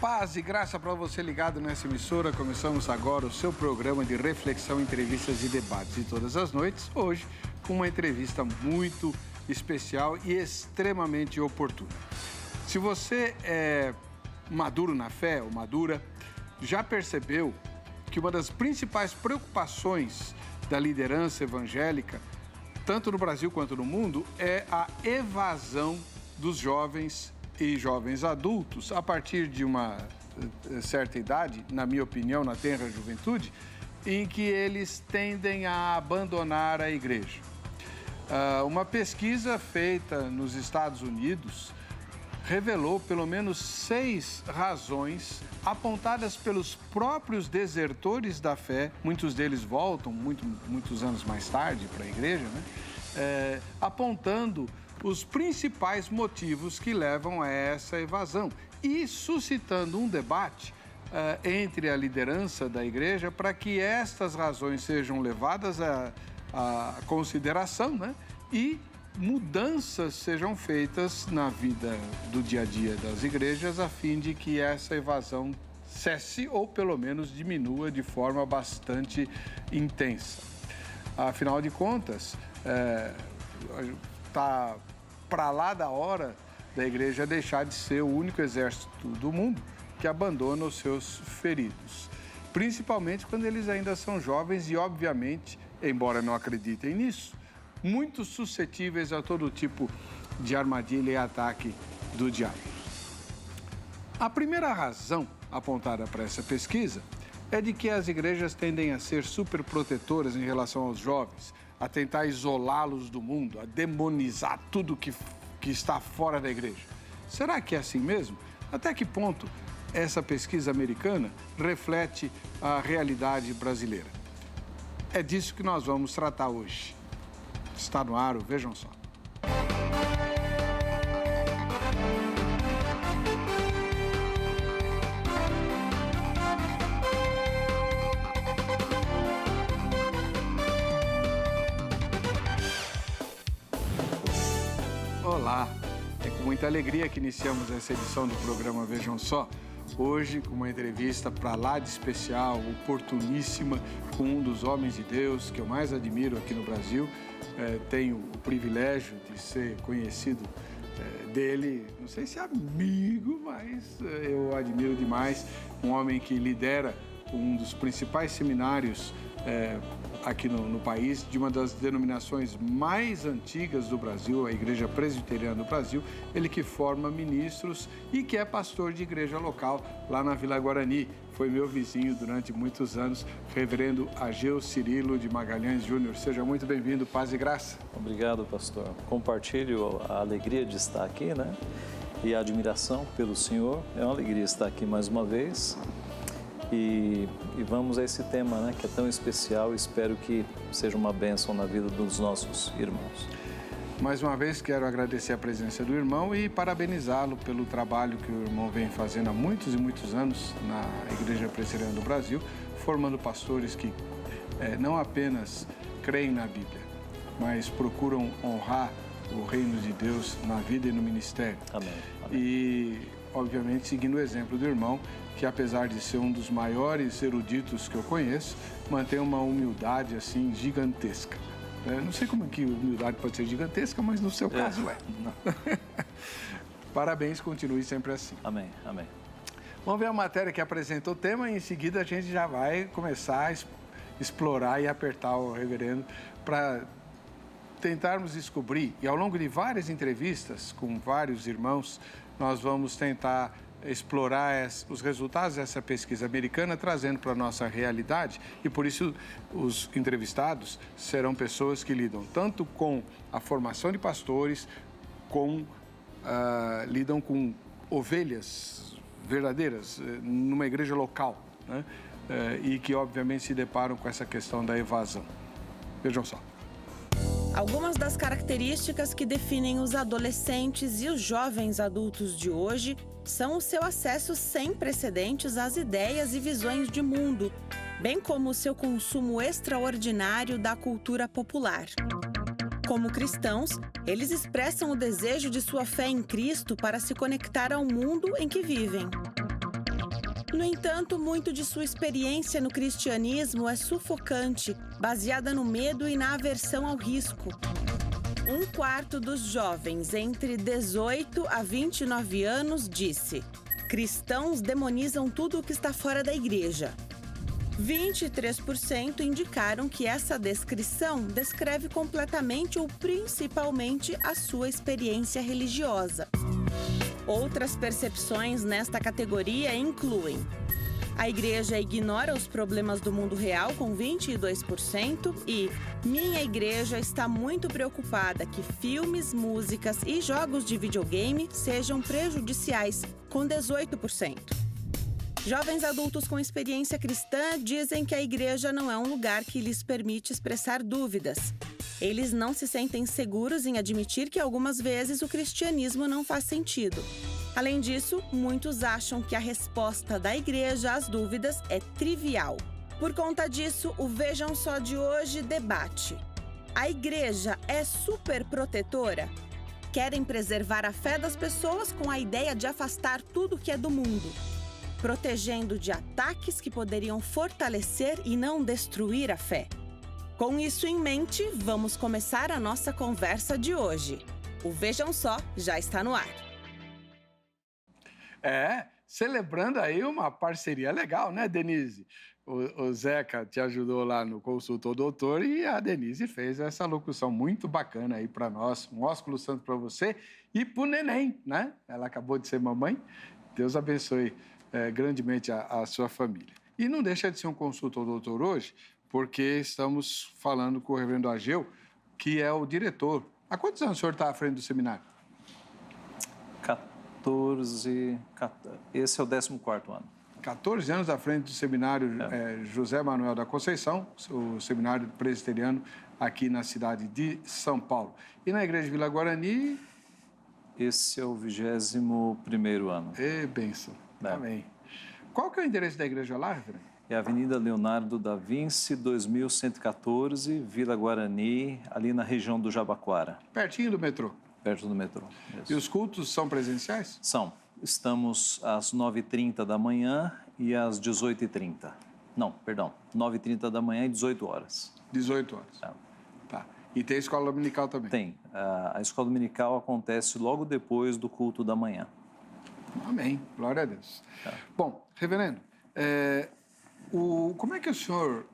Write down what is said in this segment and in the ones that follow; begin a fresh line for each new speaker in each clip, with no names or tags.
Paz e graça para você ligado nessa emissora. Começamos agora o seu programa de reflexão, entrevistas e debates de todas as noites. Hoje, com uma entrevista muito especial e extremamente oportuna. Se você é maduro na fé ou madura, já percebeu que uma das principais preocupações da liderança evangélica, tanto no Brasil quanto no mundo, é a evasão dos jovens e jovens adultos a partir de uma certa idade, na minha opinião, na tenra juventude, em que eles tendem a abandonar a igreja. Uma pesquisa feita nos Estados Unidos revelou pelo menos 6 razões apontadas pelos próprios desertores da fé, muitos deles voltam muitos anos mais tarde para a igreja, né? Apontando os principais motivos que levam a essa evasão e suscitando um debate entre a liderança da igreja para que estas razões sejam levadas à consideração, né? E mudanças sejam feitas na vida do dia a dia das igrejas a fim de que essa evasão cesse ou pelo menos diminua de forma bastante intensa. Afinal de contas, está para lá da hora da igreja deixar de ser o único exército do mundo que abandona os seus feridos. Principalmente quando eles ainda são jovens e, obviamente, embora não acreditem nisso, muito suscetíveis a todo tipo de armadilha e ataque do diabo. A primeira razão apontada para essa pesquisa é de que as igrejas tendem a ser superprotetoras em relação aos jovens, a tentar isolá-los do mundo, a demonizar tudo que está fora da igreja. Será que é assim mesmo? Até que ponto essa pesquisa americana reflete a realidade brasileira? É disso que nós vamos tratar hoje. Está no ar, vejam só. Olá, é com muita alegria que iniciamos essa edição do programa Vejam Só. Hoje, com uma entrevista para lá de especial, oportuníssima, com um dos homens de Deus que eu mais admiro aqui no Brasil. Tenho o privilégio de ser conhecido dele, não sei se amigo, mas eu admiro demais. Um homem que lidera um dos principais seminários aqui no país, de uma das denominações mais antigas do Brasil, a Igreja Presbiteriana do Brasil, ele que forma ministros e que é pastor de igreja local lá na Vila Guarani. Foi meu vizinho durante muitos anos, reverendo Ageu Cirilo de Magalhães Júnior. Seja muito bem-vindo, paz e graça.
Obrigado, pastor. Compartilho a alegria de estar aqui, né? E a admiração pelo senhor. É uma alegria estar aqui mais uma vez. E vamos a esse tema, né, que é tão especial e espero que seja uma bênção na vida dos nossos irmãos.
Mais uma vez, quero agradecer a presença do irmão e parabenizá-lo pelo trabalho que o irmão vem fazendo há muitos e muitos anos na Igreja Presbiteriana do Brasil, formando pastores que não apenas creem na Bíblia, mas procuram honrar o reino de Deus na vida e no ministério.
Amém.
E, obviamente, seguindo o exemplo do irmão, que apesar de ser um dos maiores eruditos que eu conheço, mantém uma humildade assim gigantesca. Não sei como que humildade pode ser gigantesca, mas no seu caso é. Parabéns, continue sempre assim.
Amém, amém.
Vamos ver a matéria que apresentou o tema e em seguida a gente já vai começar a explorar e apertar o reverendo para tentarmos descobrir, e ao longo de várias entrevistas com vários irmãos, nós vamos tentar explorar os resultados dessa pesquisa americana, trazendo para a nossa realidade, e por isso os entrevistados serão pessoas que lidam tanto com a formação de pastores, lidam com ovelhas verdadeiras numa igreja local, né? E que obviamente se deparam com essa questão da evasão. Vejam só.
Algumas das características que definem os adolescentes e os jovens adultos de hoje são o seu acesso sem precedentes às ideias e visões de mundo, bem como o seu consumo extraordinário da cultura popular. Como cristãos, eles expressam o desejo de sua fé em Cristo para se conectar ao mundo em que vivem. No entanto, muito de sua experiência no cristianismo é sufocante, baseada no medo e na aversão ao risco. 1/4 dos jovens entre 18 a 29 anos disse: cristãos demonizam tudo o que está fora da igreja. 23% indicaram que essa descrição descreve completamente ou principalmente a sua experiência religiosa. Outras percepções nesta categoria incluem: a igreja ignora os problemas do mundo real, com 22%, e minha igreja está muito preocupada que filmes, músicas e jogos de videogame sejam prejudiciais, com 18%. Jovens adultos com experiência cristã dizem que a igreja não é um lugar que lhes permite expressar dúvidas. Eles não se sentem seguros em admitir que algumas vezes o cristianismo não faz sentido. Além disso, muitos acham que a resposta da igreja às dúvidas é trivial. Por conta disso, o Vejam Só de hoje debate: a igreja é superprotetora? Querem preservar a fé das pessoas com a ideia de afastar tudo que é do mundo, protegendo de ataques que poderiam fortalecer e não destruir a fé. Com isso em mente, vamos começar a nossa conversa de hoje. O Vejam Só já está no ar.
Celebrando aí uma parceria legal, né, Denise? O Zeca te ajudou lá no Consultor Doutor e a Denise fez essa locução muito bacana aí para nós. Um ósculo santo para você e para o neném, né? Ela acabou de ser mamãe. Deus abençoe grandemente a sua família. E não deixa de ser um Consultor Doutor hoje, porque estamos falando com o reverendo Ageu, que é o diretor. Há quantos anos o senhor está à frente do seminário?
14, esse é o 14º ano.
14 anos à frente do seminário José Manuel da Conceição, o seminário presbiteriano aqui na cidade de São Paulo. E na Igreja Vila Guarani?
Esse é o 21º ano.
Bênção. Amém. Qual que é o endereço da igreja lá, reverendo?
É a Avenida Leonardo da Vinci, 2114, Vila Guarani, ali na região do Jabaquara.
Pertinho do metrô?
Perto do metrô. Isso.
E os cultos são presenciais?
São. Estamos às 9h30 da manhã e às 18h30. Não, perdão, 9h30 da manhã e 18 horas.
18 horas. Tá. E tem escola dominical também?
Tem. A escola dominical acontece logo depois do culto da manhã.
Amém. Glória a Deus. Bom, reverendo, como é que o senhor,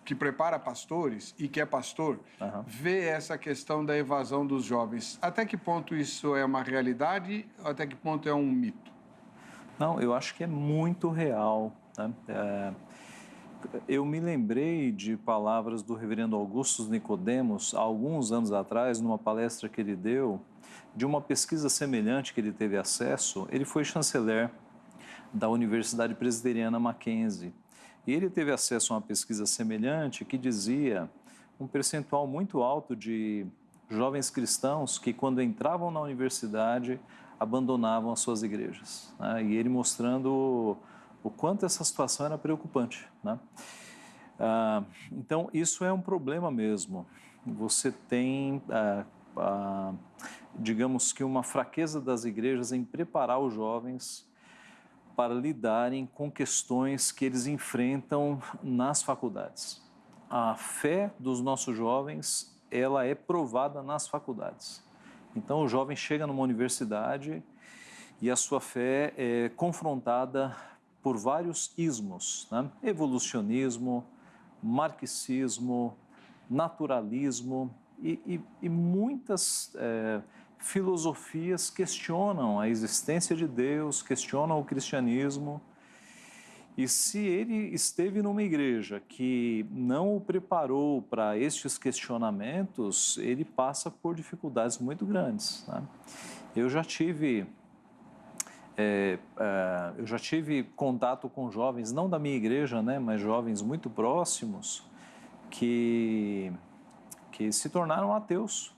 que prepara pastores e que é pastor, vê essa questão da evasão dos jovens? Até que ponto isso é uma realidade? Até que ponto é um mito?
Não, eu acho que é muito real, né? Eu me lembrei de palavras do reverendo Augusto Nicodemos, há alguns anos atrás, numa palestra que ele deu, de uma pesquisa semelhante que ele teve acesso. Ele foi chanceler da Universidade Presbiteriana Mackenzie. E ele teve acesso a uma pesquisa semelhante que dizia um percentual muito alto de jovens cristãos que, quando entravam na universidade, abandonavam as suas igrejas, né? E ele mostrando o quanto essa situação era preocupante, né? Então, isso é um problema mesmo. Você tem, digamos que, uma fraqueza das igrejas em preparar os jovens para lidarem com questões que eles enfrentam nas faculdades. A fé dos nossos jovens, ela é provada nas faculdades. Então, o jovem chega numa universidade e a sua fé é confrontada por vários ismos, né? Evolucionismo, marxismo, naturalismo e muitas filosofias questionam a existência de Deus, questionam o cristianismo. E se ele esteve numa igreja que não o preparou para estes questionamentos, ele passa por dificuldades muito grandes, né? Eu já tive contato com jovens, não da minha igreja, né, mas jovens muito próximos, que se tornaram ateus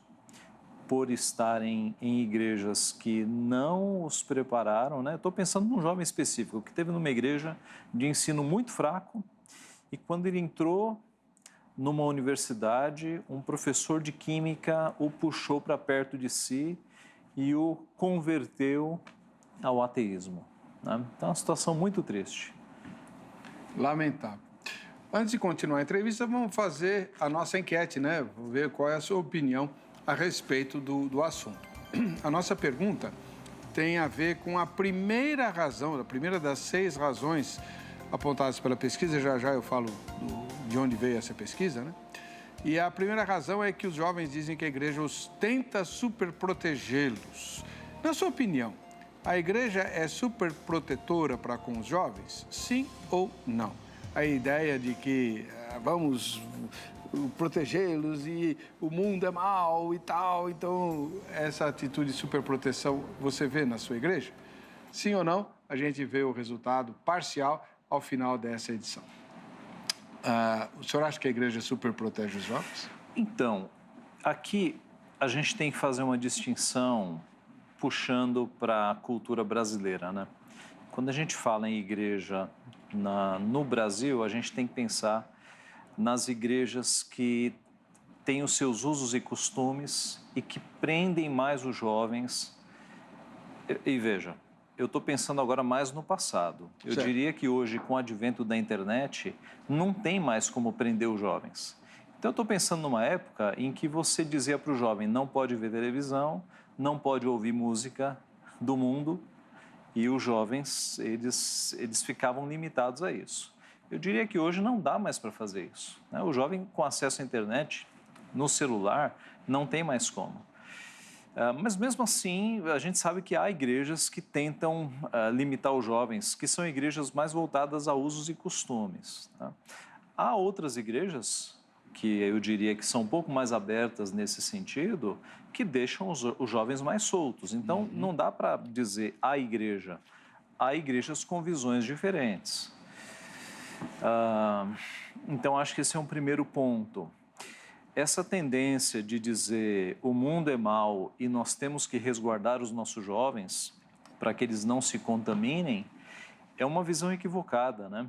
por estarem em igrejas que não os prepararam, né? Estou pensando num jovem específico que esteve numa igreja de ensino muito fraco e quando ele entrou numa universidade, um professor de química o puxou para perto de si e o converteu ao ateísmo, né? Então é uma situação muito triste.
Lamentável. Antes de continuar a entrevista, vamos fazer a nossa enquete, né? Vou ver qual é a sua opinião a respeito do assunto. A nossa pergunta tem a ver com a primeira razão, a primeira das 6 razões apontadas pela pesquisa. Já eu falo de onde veio essa pesquisa, né? E a primeira razão é que os jovens dizem que a igreja os tenta superprotegê-los. Na sua opinião, a igreja é superprotetora para com os jovens? Sim ou não? A ideia de que vamos protegê-los e o mundo é mau e tal, então essa atitude de superproteção você vê na sua igreja? Sim ou não? A gente vê o resultado parcial ao final dessa edição. O senhor acha que a igreja superprotege os jovens?
Então, aqui a gente tem que fazer uma distinção puxando para a cultura brasileira, né? Quando a gente fala em igreja no Brasil, a gente tem que pensar nas igrejas que têm os seus usos e costumes e que prendem mais os jovens. E veja, eu estou pensando agora mais no passado. Eu
Certo.
diria que hoje, com o advento da internet, não tem mais como prender os jovens. Então, eu estou pensando numa época em que você dizia para o jovem, não pode ver televisão, não pode ouvir música do mundo, e os jovens, eles ficavam limitados a isso. Eu diria que hoje não dá mais para fazer isso, né? O jovem com acesso à internet, no celular, não tem mais como. Mas mesmo assim, a gente sabe que há igrejas que tentam limitar os jovens, que são igrejas mais voltadas a usos e costumes, tá? Há outras igrejas que eu diria que são um pouco mais abertas nesse sentido, que deixam os jovens mais soltos. Então, não dá para dizer a igreja. Há igrejas com visões diferentes. Então, acho que esse é um primeiro ponto. Essa tendência de dizer o mundo é mau e nós temos que resguardar os nossos jovens para que eles não se contaminem é uma visão equivocada, né?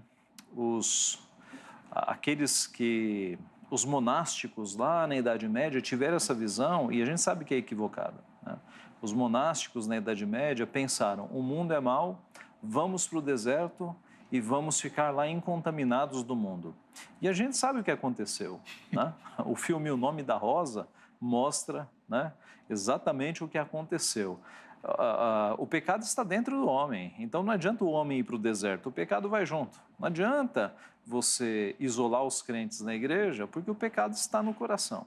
Os monásticos lá na Idade Média tiveram essa visão e a gente sabe que é equivocada, né? Os monásticos na Idade Média pensaram, o mundo é mau, vamos para o deserto e vamos ficar lá incontaminados do mundo. E a gente sabe o que aconteceu, né? O filme O Nome da Rosa mostra, né, exatamente o que aconteceu. O pecado está dentro do homem, então não adianta o homem ir para o deserto, o pecado vai junto. Não adianta você isolar os crentes na igreja, porque o pecado está no coração.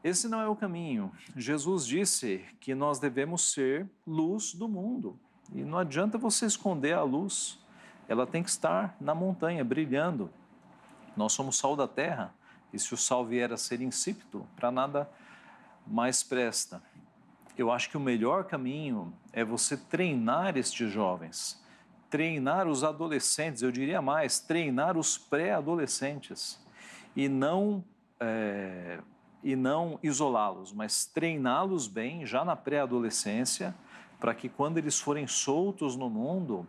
Esse não é o caminho. Jesus disse que nós devemos ser luz do mundo. E não adianta você esconder a luz, ela tem que estar na montanha, brilhando. Nós somos sal da terra, e se o sal vier a ser insípido, para nada mais presta. Eu acho que o melhor caminho é você treinar estes jovens, treinar os adolescentes, eu diria mais, treinar os pré-adolescentes e não isolá-los, mas treiná-los bem já na pré-adolescência, para que quando eles forem soltos no mundo,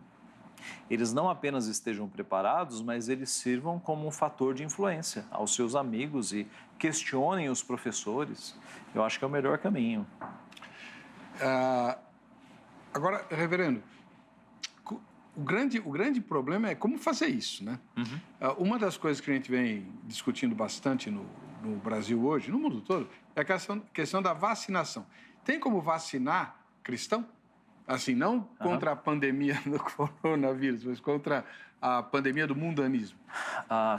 eles não apenas estejam preparados, mas eles sirvam como um fator de influência aos seus amigos e questionem os professores. Eu acho que é o melhor caminho.
Agora, reverendo, o grande problema é como fazer isso, né? Uma das coisas que a gente vem discutindo bastante no Brasil hoje, no mundo todo, é a questão da vacinação. Tem como vacinar cristão? Assim, não contra a pandemia do coronavírus, mas contra a pandemia do mundanismo.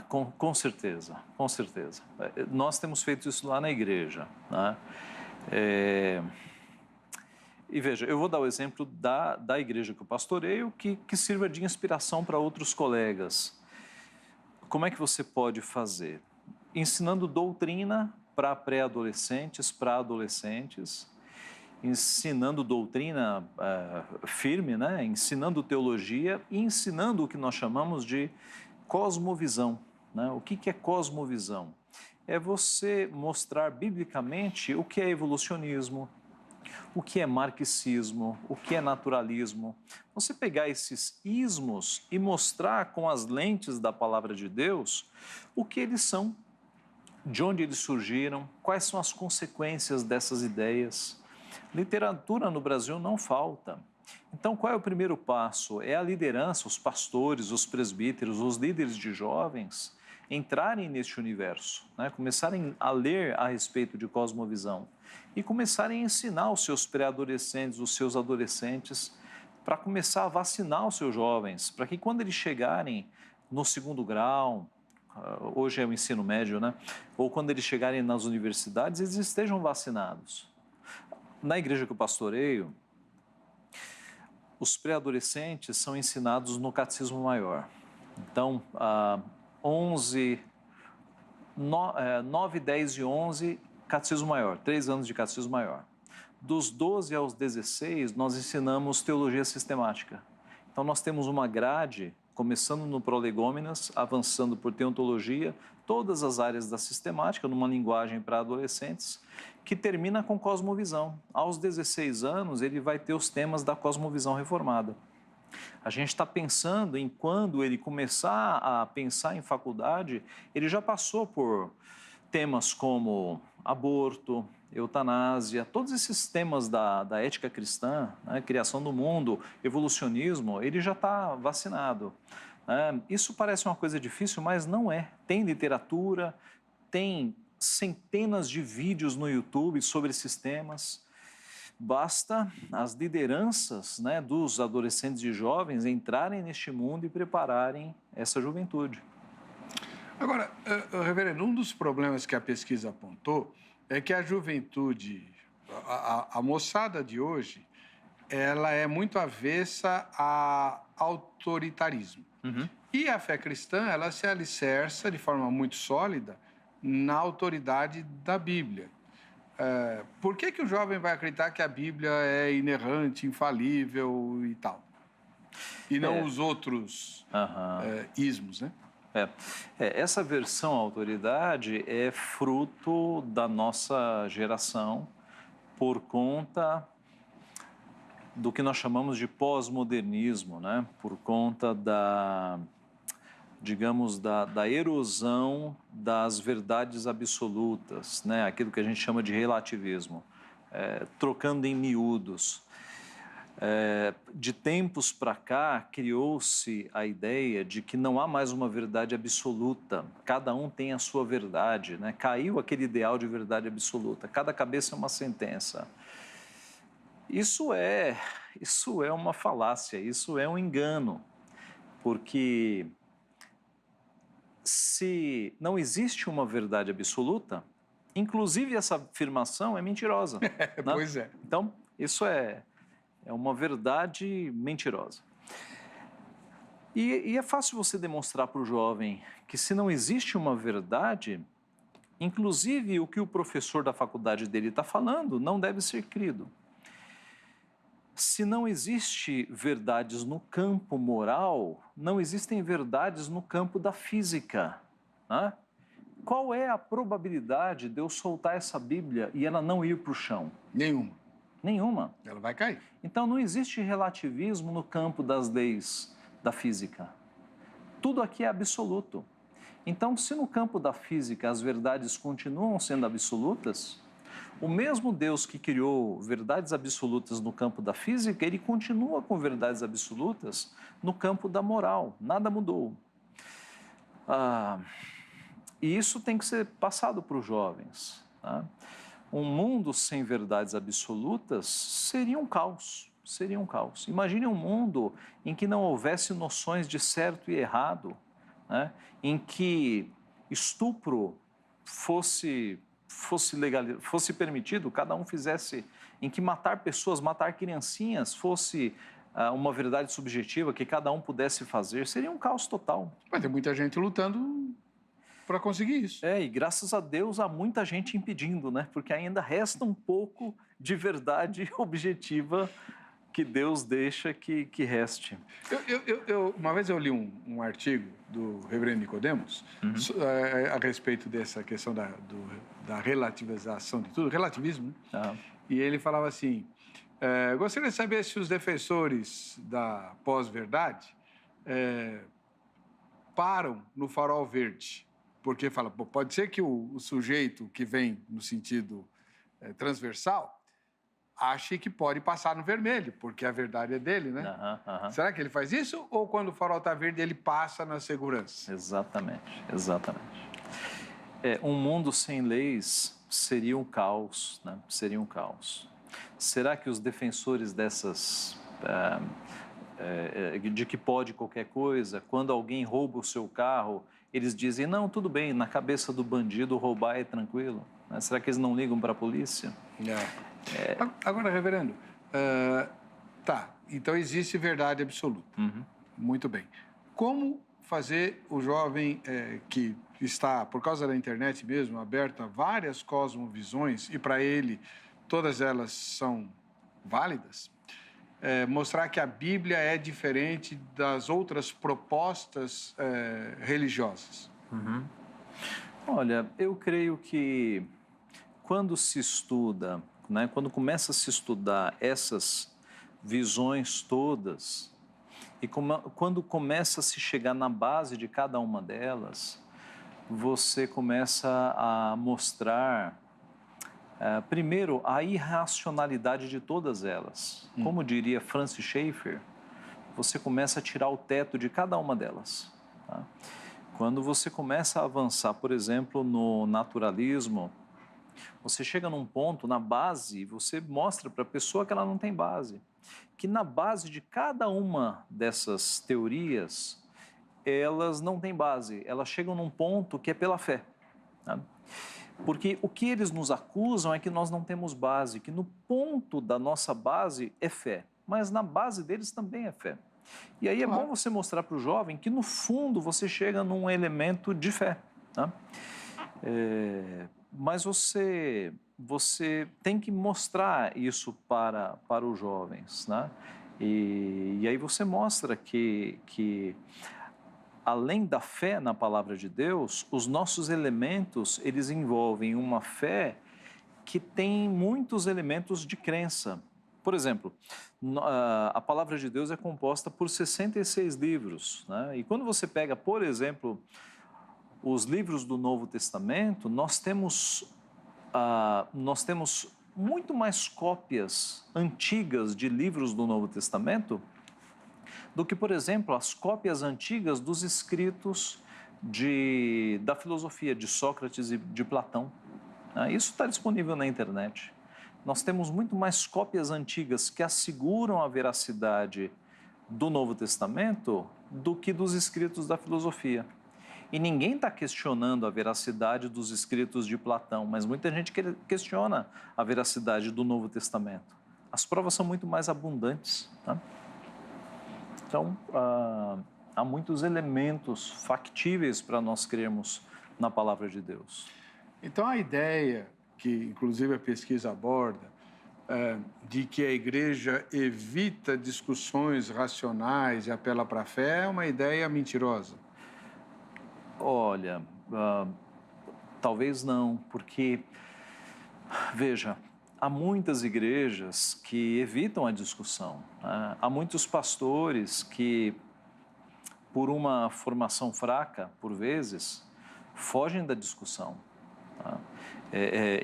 Com certeza, com certeza. Nós temos feito isso lá na igreja, né? E veja, eu vou dar o exemplo da igreja que eu pastoreio, que sirva de inspiração para outros colegas. Como é que você pode fazer? Ensinando doutrina para pré-adolescentes, para adolescentes, ensinando doutrina firme, né? Ensinando teologia e ensinando o que nós chamamos de cosmovisão, né? O que é cosmovisão? É você mostrar biblicamente o que é evolucionismo, o que é marxismo, o que é naturalismo. Você pegar esses ismos e mostrar com as lentes da palavra de Deus o que eles são, de onde eles surgiram, quais são as consequências dessas ideias. Literatura no Brasil não falta. Então, qual é o primeiro passo? É a liderança, os pastores, os presbíteros, os líderes de jovens entrarem neste universo, né? Começarem a ler a respeito de cosmovisão e começarem a ensinar os seus pré-adolescentes, os seus adolescentes, para começar a vacinar os seus jovens, para que quando eles chegarem no segundo grau, hoje é o ensino médio, né? Ou quando eles chegarem nas universidades, eles estejam vacinados. Na igreja que eu pastoreio, os pré-adolescentes são ensinados no Catecismo Maior. Então, 9, 10 e 11, Catecismo Maior, 3 anos de Catecismo Maior. Dos 12 aos 16, nós ensinamos Teologia Sistemática. Então, nós temos uma grade, começando no Prolegômenas, avançando por Teontologia, todas as áreas da sistemática, numa linguagem para adolescentes, que termina com Cosmovisão. Aos 16 anos, ele vai ter os temas da Cosmovisão reformada. A gente está pensando em quando ele começar a pensar em faculdade, ele já passou por temas como aborto, eutanásia, todos esses temas da ética cristã, né, criação do mundo, evolucionismo, ele já está vacinado. Isso parece uma coisa difícil, mas não é. Tem literatura, tem centenas de vídeos no YouTube sobre esses temas. Basta as lideranças, né, dos adolescentes e jovens entrarem neste mundo e prepararem essa juventude.
Agora, reverendo, um dos problemas que a pesquisa apontou é que a juventude, a moçada de hoje, ela é muito avessa a autoritarismo.
Uhum.
E a fé cristã, ela se alicerça de forma muito sólida na autoridade da Bíblia. Por que o jovem vai acreditar que a Bíblia é inerrante, infalível e tal? E não os outros ismos, né?
Essa versão autoridade é fruto da nossa geração por conta do que nós chamamos de pós-modernismo, né? Por conta da erosão das verdades absolutas, né? Aquilo que a gente chama de relativismo, trocando em miúdos. De tempos para cá, criou-se a ideia de que não há mais uma verdade absoluta, cada um tem a sua verdade, né? Caiu aquele ideal de verdade absoluta, cada cabeça é uma sentença. Isso é uma falácia, isso é um engano, porque se não existe uma verdade absoluta, inclusive essa afirmação é mentirosa. Né?
Pois é.
Então, isso é uma verdade mentirosa. E é fácil você demonstrar para o jovem que se não existe uma verdade, inclusive o que o professor da faculdade dele está falando não deve ser crido. Se não existe verdades no campo moral, não existem verdades no campo da física. Né? Qual é a probabilidade de eu soltar essa Bíblia e ela não ir para o chão? Nenhuma.
Ela vai cair.
Então, não existe relativismo no campo das leis da física. Tudo aqui é absoluto. Então, se no campo da física as verdades continuam sendo absolutas, o mesmo Deus que criou verdades absolutas no campo da física, ele continua com verdades absolutas no campo da moral. Nada mudou. E isso tem que ser passado para os jovens. Tá? Um mundo sem verdades absolutas seria um caos. Seria um caos. Imagine um mundo em que não houvesse noções de certo e errado, né? Em que estupro fosse permitido, cada um fizesse, em que matar pessoas, matar criancinhas fosse uma verdade subjetiva que cada um pudesse fazer, seria um caos total.
Vai ter muita gente lutando para conseguir isso.
E graças a Deus há muita gente impedindo, né? Porque ainda resta um pouco de verdade objetiva que Deus deixa que reste.
Uma vez eu li um artigo do reverendo Nicodemos a respeito dessa questão da relativização de tudo, relativismo, né? E ele falava assim, gostaria de saber se os defensores da pós-verdade param no farol verde, porque fala, pode ser que o sujeito que vem no sentido transversal ache que pode passar no vermelho, porque a verdade é dele, né? Será que ele faz isso? Ou quando o farol está verde, ele passa na segurança?
Exatamente, exatamente. Um mundo sem leis seria um caos, né? Seria um caos. Será que os defensores dessas... de que pode qualquer coisa, quando alguém rouba o seu carro, eles dizem, não, tudo bem, na cabeça do bandido roubar é tranquilo? Né? Será que eles não ligam para a polícia?
Agora, reverendo, então existe verdade absoluta. Muito bem. Como fazer o jovem que está, por causa da internet mesmo, aberto a várias cosmovisões, e para ele todas elas são válidas, mostrar que a Bíblia é diferente das outras propostas religiosas?
Olha, eu creio que quando se estuda, né, quando começa a se estudar essas visões todas, e quando começa a se chegar na base de cada uma delas, você começa a mostrar, primeiro, a irracionalidade de todas elas. Como diria Francis Schaeffer, você começa a tirar o teto de cada uma delas. Tá? Quando você começa a avançar, por exemplo, no naturalismo, você chega num ponto, na base, você mostra para a pessoa que ela não tem base. Que na base de cada uma dessas teorias, elas não têm base. Elas chegam num ponto que é pela fé. Tá? Porque o que eles nos acusam é que nós não temos base, que no ponto da nossa base é fé, mas na base deles também é fé. E aí é bom você mostrar para o jovem que no fundo você chega num elemento de fé. Tá? Mas você tem que mostrar isso para os jovens, né? E aí você mostra que além da fé na palavra de Deus, os nossos elementos, eles envolvem uma fé que tem muitos elementos de crença. Por exemplo, a palavra de Deus é composta por 66 livros, né? E quando você pega, por exemplo, os livros do Novo Testamento, nós temos muito mais cópias antigas de livros do Novo Testamento do que, por exemplo, as cópias antigas dos escritos da filosofia de Sócrates e de Platão. Isso está disponível na internet. Nós temos muito mais cópias antigas que asseguram a veracidade do Novo Testamento do que dos escritos da filosofia. E ninguém está questionando a veracidade dos escritos de Platão, mas muita gente questiona a veracidade do Novo Testamento. As provas são muito mais abundantes. Tá? Então, há muitos elementos factíveis para nós crermos na palavra de Deus.
Então, a ideia, que inclusive a pesquisa aborda, de que a igreja evita discussões racionais e apela para a fé, é uma ideia mentirosa.
Olha, talvez não, porque, veja, há muitas igrejas que evitam a discussão. Né? Há muitos pastores que, por uma formação fraca, por vezes, fogem da discussão. Tá?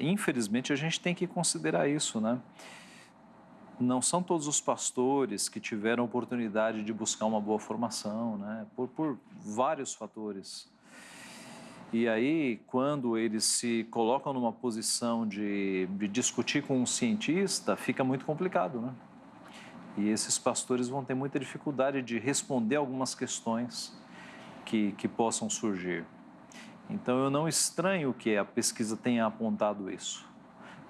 Infelizmente, a gente tem que considerar isso, né? Não são todos os pastores que tiveram a oportunidade de buscar uma boa formação, né? Por vários fatores. E aí, quando eles se colocam numa posição de discutir com um cientista, fica muito complicado, né? E esses pastores vão ter muita dificuldade de responder algumas questões que possam surgir. Então, eu não estranho que a pesquisa tenha apontado isso.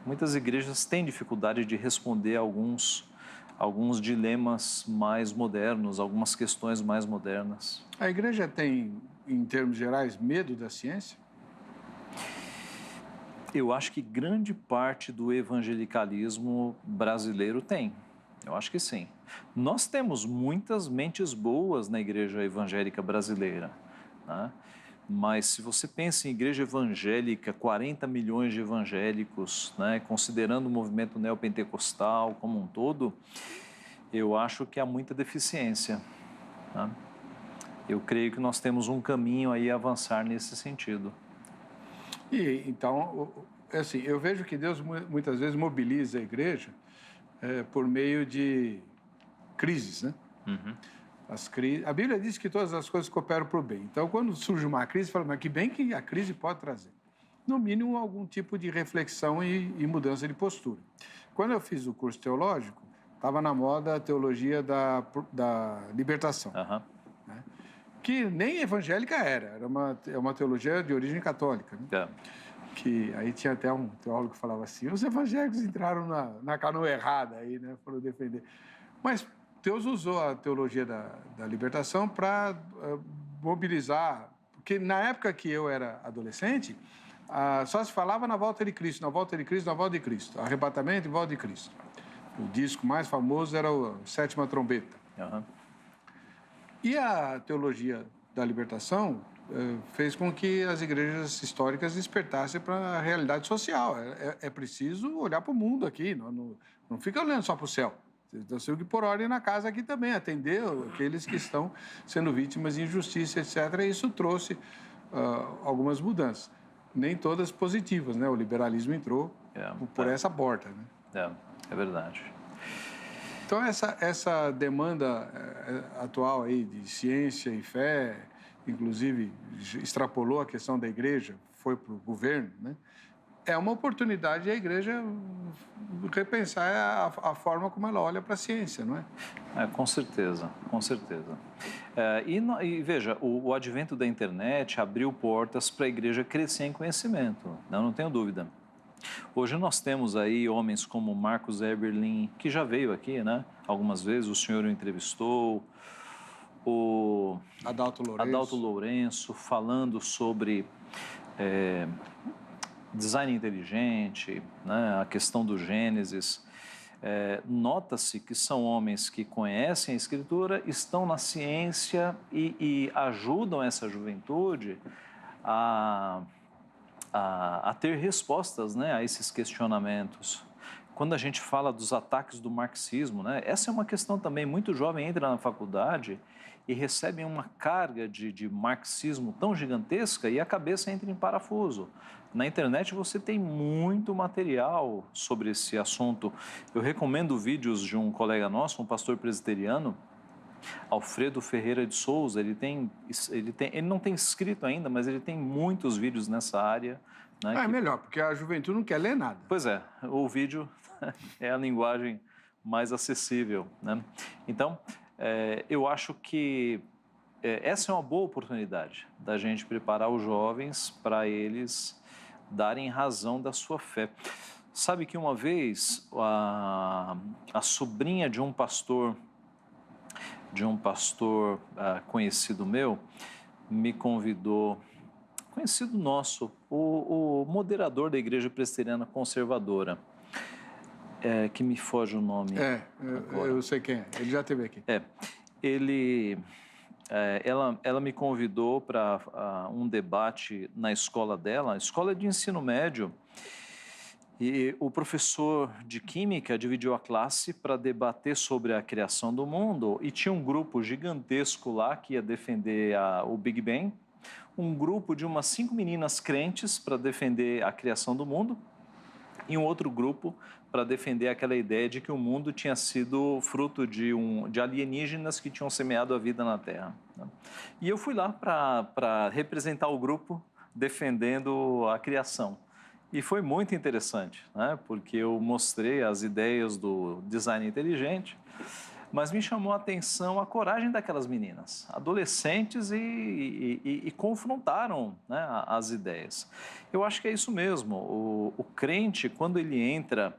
Muitas igrejas têm dificuldade de responder alguns dilemas mais modernos, algumas questões mais modernas.
A igreja tem, em termos gerais, medo da ciência?
Eu acho que grande parte do evangelicalismo brasileiro tem. Eu acho que sim. Nós temos muitas mentes boas na igreja evangélica brasileira, né? Mas se você pensa em igreja evangélica, 40 milhões de evangélicos, né, considerando o movimento neopentecostal como um todo, eu acho que há muita deficiência. Né? Eu creio que nós temos um caminho aí a avançar nesse sentido.
E então, assim, eu vejo que Deus muitas vezes mobiliza a igreja por meio de crises, né? A Bíblia diz que todas as coisas cooperam para o bem. Então, quando surge uma crise, fala, mas que bem que a crise pode trazer? No mínimo, algum tipo de reflexão e mudança de postura. Quando eu fiz o curso teológico, estava na moda a teologia da libertação, né? Que nem evangélica era uma teologia de origem católica, né? Que aí tinha até um teólogo que falava assim, os evangélicos entraram na canoa errada aí, né? Foram defender. Mas Deus usou a teologia da libertação para mobilizar, porque na época que eu era adolescente, só se falava na volta de Cristo, na volta de Cristo, na volta de Cristo, arrebatamento e volta de Cristo. O disco mais famoso era a Sétima Trombeta. E a teologia da libertação fez com que as igrejas históricas despertassem para a realidade social. É preciso olhar para o mundo aqui, não fica olhando só para o céu. Nós temos que pôr ordem na casa aqui também, atender aqueles que estão sendo vítimas de injustiça, etc. E isso trouxe algumas mudanças. Nem todas positivas, né? O liberalismo entrou por essa porta, né?
É verdade.
Então, essa demanda atual aí de ciência e fé, inclusive extrapolou a questão da igreja, foi para o governo, né? É uma oportunidade de a igreja repensar a forma como ela olha para a ciência, não é?
Com certeza, com certeza. E veja, o advento da internet abriu portas para a igreja crescer em conhecimento, não tenho dúvida. Hoje nós temos aí homens como Marcos Eberlin, que já veio aqui, né? Algumas vezes, o senhor o entrevistou, o Adalto Lourenço falando sobre design inteligente, né? A questão do Gênesis. Nota-se que são homens que conhecem a Escritura, estão na ciência e ajudam essa juventude a ter respostas, né, a esses questionamentos. Quando a gente fala dos ataques do marxismo, né, essa é uma questão também, muito jovem entra na faculdade e recebe uma carga de marxismo tão gigantesca e a cabeça entra em parafuso. Na internet você tem muito material sobre esse assunto. Eu recomendo vídeos de um colega nosso, um pastor presbiteriano, Alfredo Ferreira de Souza. Ele não tem escrito ainda, mas ele tem muitos vídeos nessa área. Né,
É melhor, porque a juventude não quer ler nada.
Pois é, o vídeo é a linguagem mais acessível, né? Então, eu acho que essa é uma boa oportunidade da gente preparar os jovens para eles darem razão da sua fé. Sabe que uma vez a sobrinha de um pastor conhecido meu, me convidou, conhecido nosso, o moderador da Igreja Presbiteriana Conservadora, que me foge o nome.
Eu sei quem é, ele já esteve aqui.
Ela me convidou para um debate na escola dela, escola de ensino médio, e o professor de química dividiu a classe para debater sobre a criação do mundo e tinha um grupo gigantesco lá que ia defender o Big Bang, um grupo de umas 5 meninas crentes para defender a criação do mundo e um outro grupo para defender aquela ideia de que o mundo tinha sido fruto de alienígenas que tinham semeado a vida na Terra, né? E eu fui lá para representar o grupo defendendo a criação. E foi muito interessante, né? Porque eu mostrei as ideias do design inteligente, mas me chamou a atenção a coragem daquelas meninas, adolescentes, e confrontaram, né, as ideias. Eu acho que é isso mesmo. O crente, quando ele entra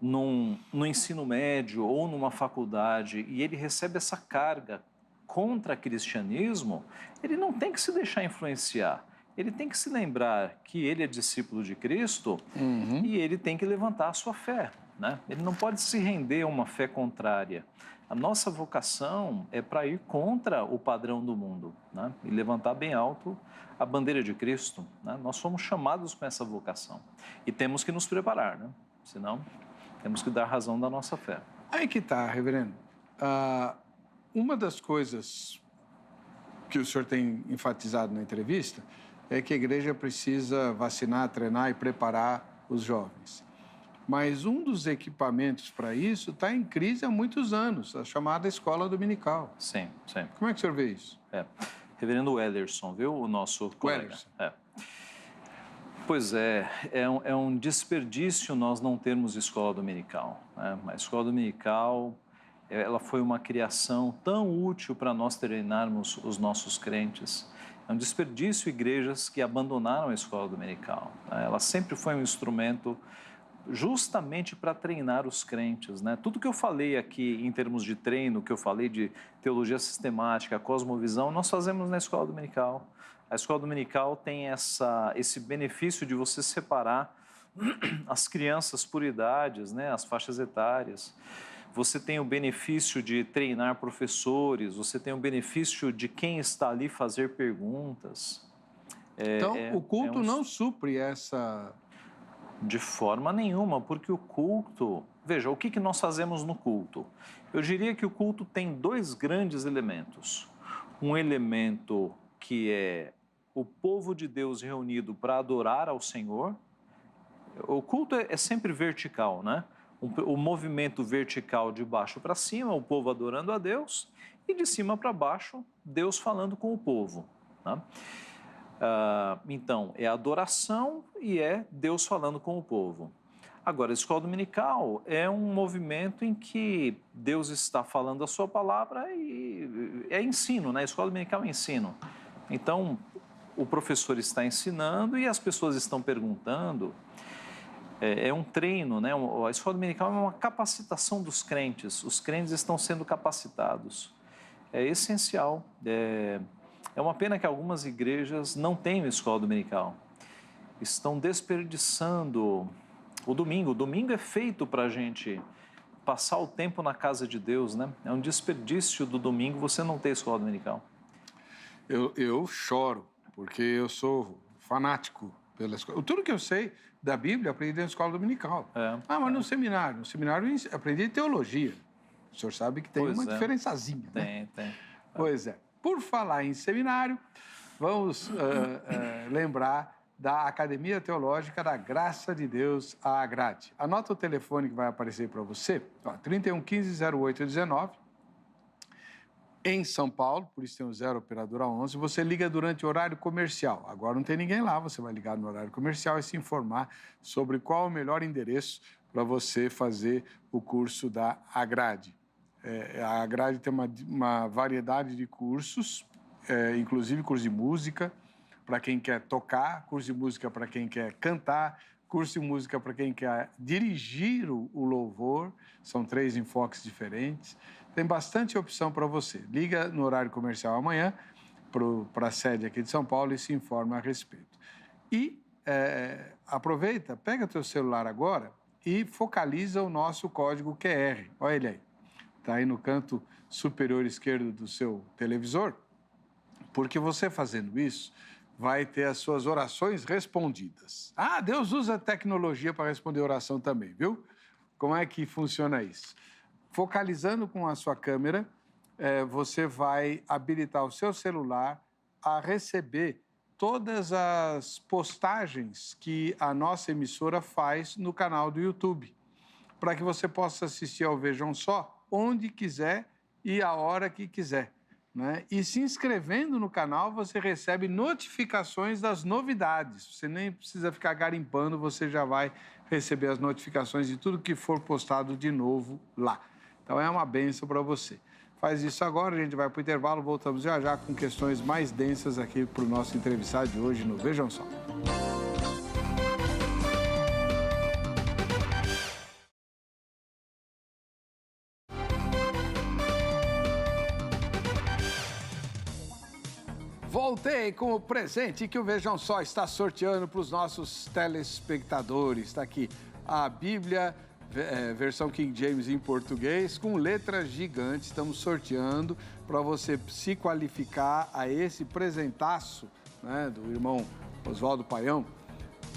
no ensino médio ou numa faculdade e ele recebe essa carga contra o cristianismo, ele não tem que se deixar influenciar. Ele tem que se lembrar que ele é discípulo de Cristo e ele tem que levantar a sua fé, né? Ele não pode se render a uma fé contrária. A nossa vocação é para ir contra o padrão do mundo, né? E levantar bem alto a bandeira de Cristo, né? Nós somos chamados com essa vocação e temos que nos preparar, né? Senão, temos que dar razão da nossa fé.
Aí que está, reverendo. Uma das coisas que o senhor tem enfatizado na entrevista é que a igreja precisa vacinar, treinar e preparar os jovens. Mas um dos equipamentos para isso está em crise há muitos anos, a chamada escola dominical.
Sim, sim.
Como é que o senhor vê isso?
Reverendo Wellerson, viu? O nosso colega.
Wellerson.
Pois é um desperdício nós não termos escola dominical, né? A escola dominical, ela foi uma criação tão útil para nós treinarmos os nossos crentes. É um desperdício igrejas que abandonaram a escola dominical, né? Ela sempre foi um instrumento justamente para treinar os crentes, né? Tudo que eu falei aqui em termos de treino, que eu falei de teologia sistemática, cosmovisão, nós fazemos na escola dominical. A escola dominical tem esse benefício de você separar as crianças por idades, né? As faixas etárias. Você tem o benefício de treinar professores, você tem o benefício de quem está ali fazer perguntas.
Então, o culto não supre essa...
De forma nenhuma, porque o culto... Veja, o que nós fazemos no culto? Eu diria que o culto tem dois grandes elementos. Um elemento que é o povo de Deus reunido para adorar ao Senhor. O culto é sempre vertical, né? O movimento vertical de baixo para cima, o povo adorando a Deus, e de cima para baixo, Deus falando com o povo, né? Então, é adoração e é Deus falando com o povo. Agora, a escola dominical é um movimento em que Deus está falando a sua palavra e é ensino, né? A escola dominical é ensino. Então, o professor está ensinando e as pessoas estão perguntando. É um treino, né? A escola dominical é uma capacitação dos crentes. Os crentes estão sendo capacitados. É essencial. É uma pena que algumas igrejas não tenham escola dominical. Estão desperdiçando o domingo. O domingo é feito para a gente passar o tempo na casa de Deus, né? É um desperdício do domingo você não ter escola dominical.
Eu choro, porque eu sou fanático pela escola. Tudo que eu sei da Bíblia, eu aprendi na escola dominical. Mas no seminário? No seminário eu aprendi teologia. O senhor sabe que tem uma diferençazinha, né?
Tem.
Pois é. Por falar em seminário, vamos lembrar da Academia Teológica da Graça de Deus, a Agrade. Anota o telefone que vai aparecer para você, 3115-0819, em São Paulo, por isso tem o 0 operadora 11, você liga durante o horário comercial. Agora não tem ninguém lá, você vai ligar no horário comercial e se informar sobre qual é o melhor endereço para você fazer o curso da Agrade. A Agrade tem uma variedade de cursos, inclusive curso de música para quem quer tocar, curso de música para quem quer cantar, curso de música para quem quer dirigir o louvor, são 3 enfoques diferentes. Tem bastante opção para você. Liga no horário comercial amanhã para a sede aqui de São Paulo e se informa a respeito. E aproveita, pega teu celular agora e focaliza o nosso código QR. Olha ele aí. Está aí no canto superior esquerdo do seu televisor, porque você fazendo isso vai ter as suas orações respondidas. Deus usa tecnologia para responder oração também, viu? Como é que funciona isso? Focalizando com a sua câmera, você vai habilitar o seu celular a receber todas as postagens que a nossa emissora faz no canal do YouTube, para que você possa assistir ao Vejam Só onde quiser e a hora que quiser, né? E se inscrevendo no canal, você recebe notificações das novidades. Você nem precisa ficar garimpando, você já vai receber as notificações de tudo que for postado de novo lá. Então é uma bênção para você. Faz isso agora, a gente vai para o intervalo, voltamos já com questões mais densas aqui para o nosso entrevistado de hoje no Vejam Só. Voltei com o presente que o Vejam Só está sorteando para os nossos telespectadores. Está aqui a Bíblia, versão King James em português, com letras gigantes. Estamos sorteando para você se qualificar a esse presentaço, né, do irmão Oswaldo Paião,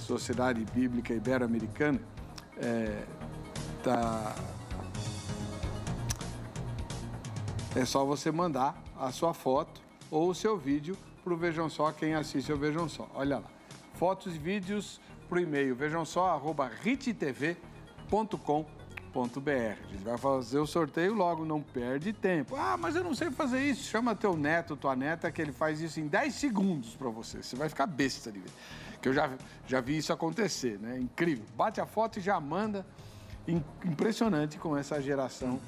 Sociedade Bíblica Ibero-Americana. É só você mandar a sua foto ou o seu vídeo para o Vejam Só, quem assiste ao Vejam Só. Olha lá. Fotos e vídeos para o e-mail vejamsó@rittv.com.br. A gente vai fazer o sorteio logo, não perde tempo. Ah, mas eu não sei fazer isso. Chama teu neto, tua neta, que ele faz isso em 10 segundos para você. Você vai ficar besta de ver. Que eu já vi isso acontecer, né? Incrível. Bate a foto e já manda. Impressionante com essa geração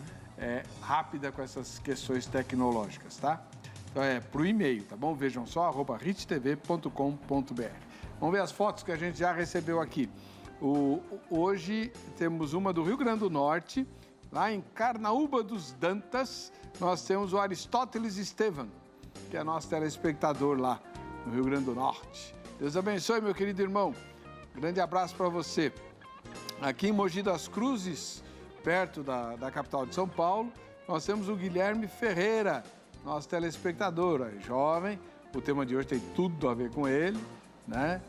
rápida com essas questões tecnológicas, tá? Então pro e-mail, tá bom? Vejam só, @richtv.com.br. Vamos ver as fotos que a gente já recebeu aqui. Hoje temos uma do Rio Grande do Norte, lá em Carnaúba dos Dantas, nós temos o Aristóteles Estevam, que é nosso telespectador lá no Rio Grande do Norte. Deus abençoe, meu querido irmão. Grande abraço para você. Aqui em Mogi das Cruzes, perto da capital de São Paulo, nós temos o Guilherme Ferreira, nosso telespectador, jovem. O tema de hoje tem tudo a ver com ele, né?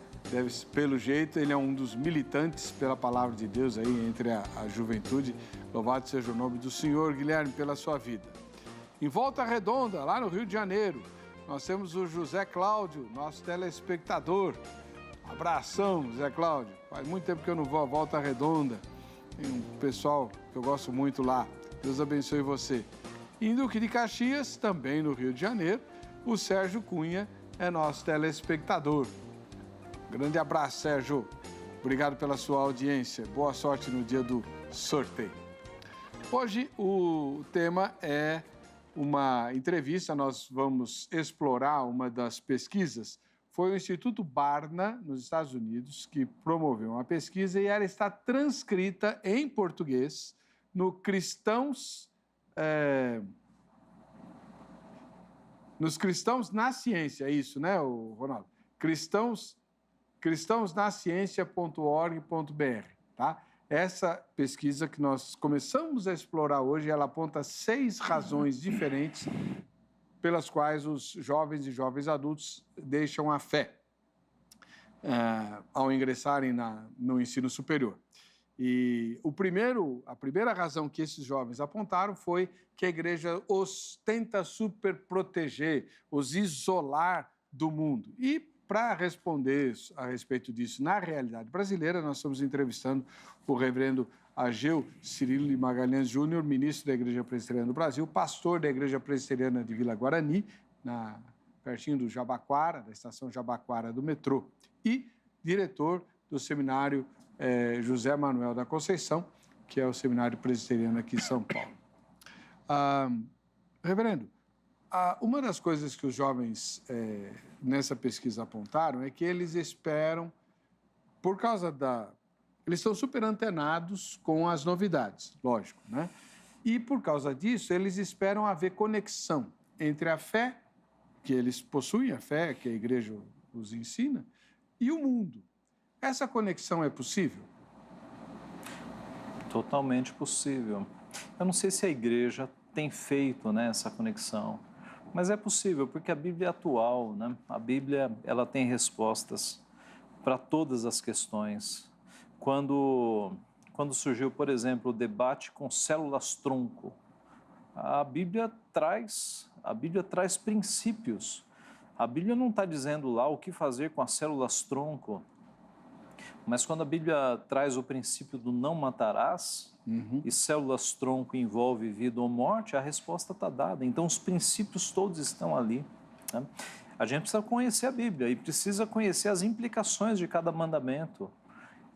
Pelo jeito, ele é um dos militantes pela palavra de Deus aí entre a juventude. Louvado seja o nome do Senhor, Guilherme, pela sua vida. Em Volta Redonda, lá no Rio de Janeiro, nós temos o José Cláudio, nosso telespectador. Abração, José Cláudio. Faz muito tempo que eu não vou a Volta Redonda. Tem um pessoal que eu gosto muito lá. Deus abençoe você. Em Duque de Caxias, também no Rio de Janeiro, o Sérgio Cunha é nosso telespectador. Grande abraço, Sérgio. Obrigado pela sua audiência. Boa sorte no dia do sorteio. Hoje o tema é uma entrevista. Nós vamos explorar uma das pesquisas. Foi o Instituto Barna, nos Estados Unidos, que promoveu uma pesquisa e ela está transcrita em português no nos Cristãos na Ciência. É isso, né, Ronaldo? cristãosnaciencia.org.br, tá? Essa pesquisa que nós começamos a explorar hoje, ela aponta 6 razões diferentes pelas quais os jovens e jovens adultos deixam a fé ao ingressarem no ensino superior. E a primeira razão que esses jovens apontaram foi que a igreja os tenta superproteger, os isolar do mundo. E para responder a respeito disso na realidade brasileira, nós estamos entrevistando o reverendo Ageu Cirilo de Magalhães Júnior, ministro da Igreja Presbiteriana do Brasil, pastor da Igreja Presbiteriana de Vila Guarani, pertinho do Jabaquara, da estação Jabaquara do metrô, e diretor do seminário José Manuel da Conceição, que é o seminário presbiteriano aqui em São Paulo. Reverendo, uma das coisas que os jovens nessa pesquisa apontaram é que eles esperam, por causa eles estão super antenados com as novidades, lógico, né? E por causa disso, eles esperam haver conexão entre a fé que eles possuem, a fé que a igreja os ensina, e o mundo. Essa conexão é possível?
Totalmente possível. Eu não sei se a igreja tem feito, né, essa conexão, mas é possível, porque a Bíblia é atual, né? A Bíblia, ela tem respostas para todas as questões. Quando surgiu, por exemplo, o debate com células-tronco, a Bíblia traz princípios. A Bíblia não está dizendo lá o que fazer com as células-tronco, mas quando a Bíblia traz o princípio do não matarás, e células-tronco envolve vida ou morte, a resposta está dada. Então, os princípios todos estão ali, né? A gente precisa conhecer a Bíblia e precisa conhecer as implicações de cada mandamento.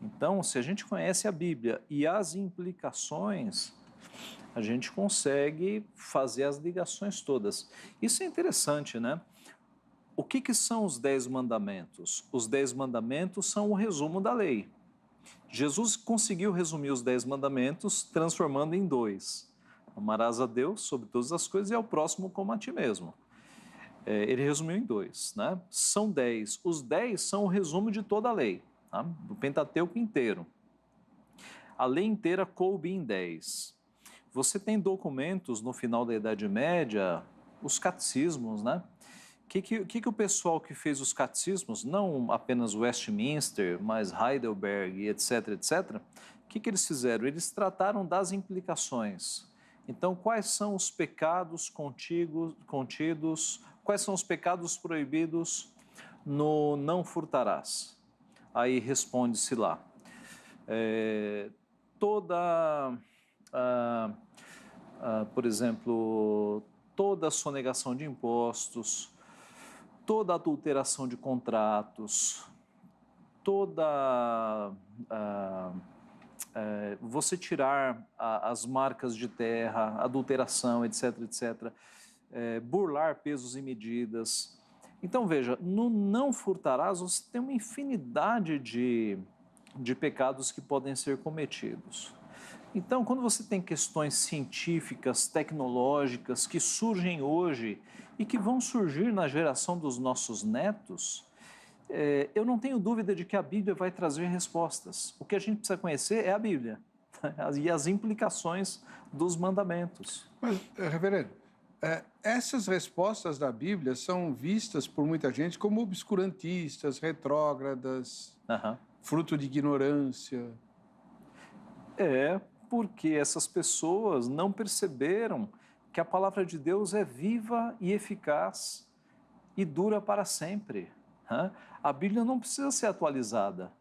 Então, se a gente conhece a Bíblia e as implicações, a gente consegue fazer as ligações todas. Isso é interessante, né? O que são os 10 mandamentos? Os 10 mandamentos são o resumo da lei. Jesus conseguiu resumir os 10 mandamentos transformando em 2. Amarás a Deus sobre todas as coisas e ao próximo como a ti mesmo. Ele resumiu em 2, né? São 10. Os 10 são o resumo de toda a lei, tá? Do Pentateuco inteiro. A lei inteira coube em 10. Você tem documentos no final da Idade Média, os catecismos, né? O que o pessoal que fez os catecismos, não apenas Westminster, mas Heidelberg, etc., etc., o que eles fizeram? Eles trataram das implicações. Então, quais são os pecados contidos, quais são os pecados proibidos no não furtarás? Aí responde-se lá. por exemplo, toda sonegação de impostos, toda adulteração de contratos, você tirar as marcas de terra, adulteração, etc., etc., burlar pesos e medidas. Então, veja, no não furtarás, você tem uma infinidade de pecados que podem ser cometidos. Então, quando você tem questões científicas, tecnológicas, que surgem hoje e que vão surgir na geração dos nossos netos, eu não tenho dúvida de que a Bíblia vai trazer respostas. O que a gente precisa conhecer é a Bíblia e as implicações dos mandamentos.
Mas, reverendo, essas respostas da Bíblia são vistas por muita gente como obscurantistas, retrógradas, fruto de ignorância.
Porque essas pessoas não perceberam que a palavra de Deus é viva e eficaz e dura para sempre. A Bíblia não precisa ser atualizada.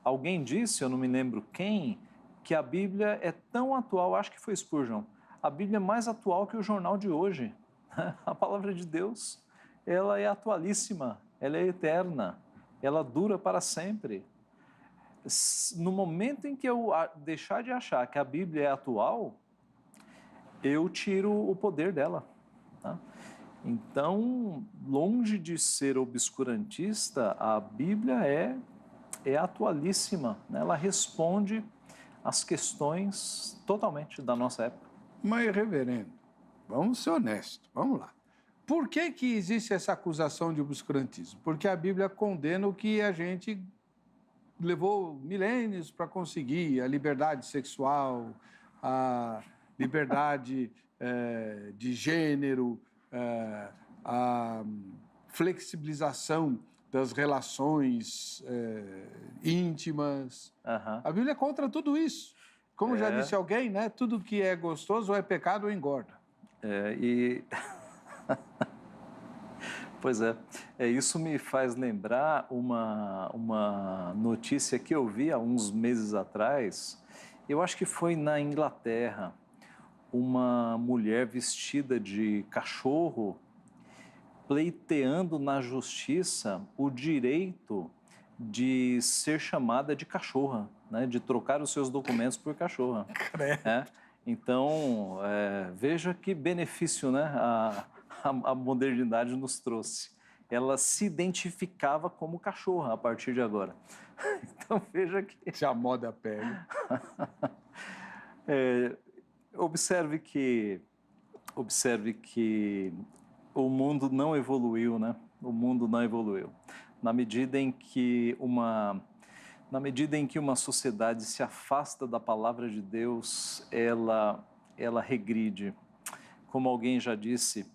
Alguém disse, eu não me lembro quem, que a Bíblia é tão atual, acho que foi Spurgeon, a Bíblia é mais atual que o jornal de hoje. A palavra de Deus, ela é atualíssima, ela é eterna, ela dura para sempre. No momento em que eu deixar de achar que a Bíblia é atual, eu tiro o poder dela. Então, longe de ser obscurantista, a Bíblia é atualíssima, né? Ela responde às questões totalmente da nossa época.
Mas, reverendo, vamos ser honestos, vamos lá. Por que existe essa acusação de obscurantismo? Porque a Bíblia condena o que a gente levou milênios para conseguir, a liberdade sexual, a liberdade de gênero, a flexibilização das relações íntimas. A Bíblia é contra tudo isso. Como já disse alguém, né? Tudo que é gostoso ou é pecado ou engorda.
Pois é, isso me faz lembrar uma notícia que eu vi há uns meses atrás. Eu acho que foi na Inglaterra. Uma mulher vestida de cachorro pleiteando na justiça o direito de ser chamada de cachorra, né? De trocar os seus documentos por cachorra. Então, veja que benefício, né, a modernidade nos trouxe. Ela se identificava como cachorra a partir de agora. Então, veja que...
Se a moda pega.
Observe que o mundo não evoluiu, né? O mundo não evoluiu. Na medida em que uma sociedade se afasta da palavra de Deus, ela regride. Como alguém já disse,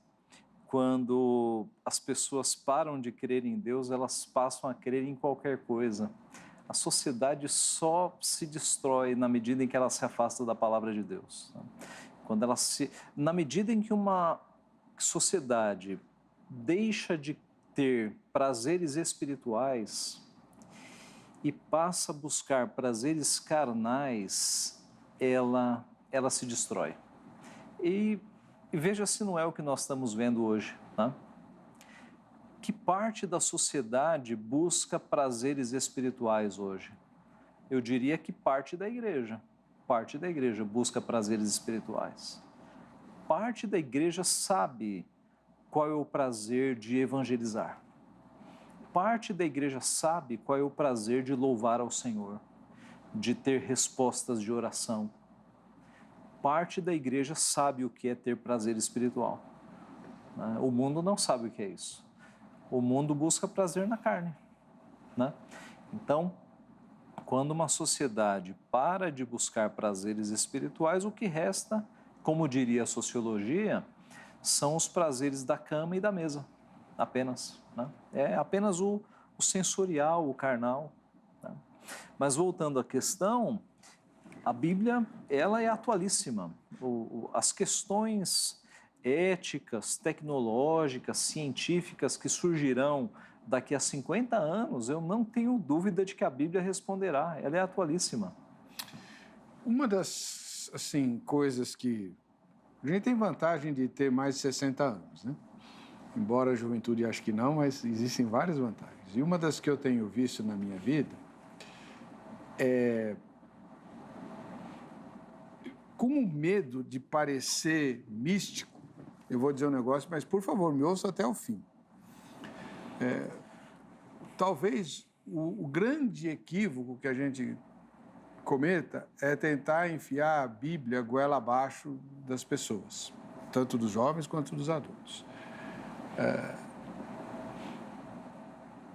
quando as pessoas param de crer em Deus, elas passam a crer em qualquer coisa. A sociedade só se destrói na medida em que ela se afasta da palavra de Deus. Na medida em que uma sociedade deixa de ter prazeres espirituais e passa a buscar prazeres carnais, ela se destrói. E veja se não é o que nós estamos vendo hoje, né? Que parte da sociedade busca prazeres espirituais hoje? Eu diria que parte da igreja busca prazeres espirituais. Parte da igreja sabe qual é o prazer de evangelizar. Parte da igreja sabe qual é o prazer de louvar ao Senhor, de ter respostas de oração. Parte da igreja sabe o que é ter prazer espiritual. O mundo não sabe o que é isso. O mundo busca prazer na carne, né? Então, quando uma sociedade para de buscar prazeres espirituais, o que resta, como diria a sociologia, são os prazeres da cama e da mesa, apenas, né? É apenas o sensorial, o carnal, né? Mas voltando à questão, a Bíblia, ela é atualíssima. As questões éticas, tecnológicas, científicas que surgirão daqui a 50 anos, eu não tenho dúvida de que a Bíblia responderá. Ela é atualíssima.
Uma das, assim, coisas que... A gente tem vantagem de ter mais de 60 anos, né? Embora a juventude ache que não, mas existem várias vantagens. E uma das que eu tenho visto na minha vida é... Com o medo de parecer místico, eu vou dizer um negócio, mas, por favor, me ouça até o fim. Talvez o grande equívoco que a gente cometa é tentar enfiar a Bíblia goela abaixo das pessoas, tanto dos jovens quanto dos adultos.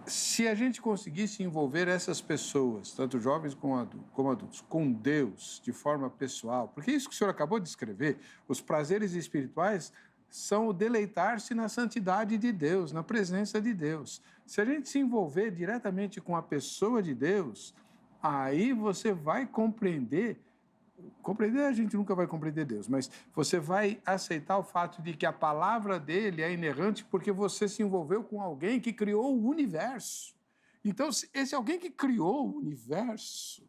Se a gente conseguisse envolver essas pessoas, tanto jovens como adultos, com Deus de forma pessoal, porque isso que o senhor acabou de escrever, os prazeres espirituais são o deleitar-se na santidade de Deus, na presença de Deus. Se a gente se envolver diretamente com a pessoa de Deus, aí você vai compreender a gente nunca vai compreender Deus, mas você vai aceitar o fato de que a palavra dele é inerrante porque você se envolveu com alguém que criou o universo. Então, esse alguém que criou o universo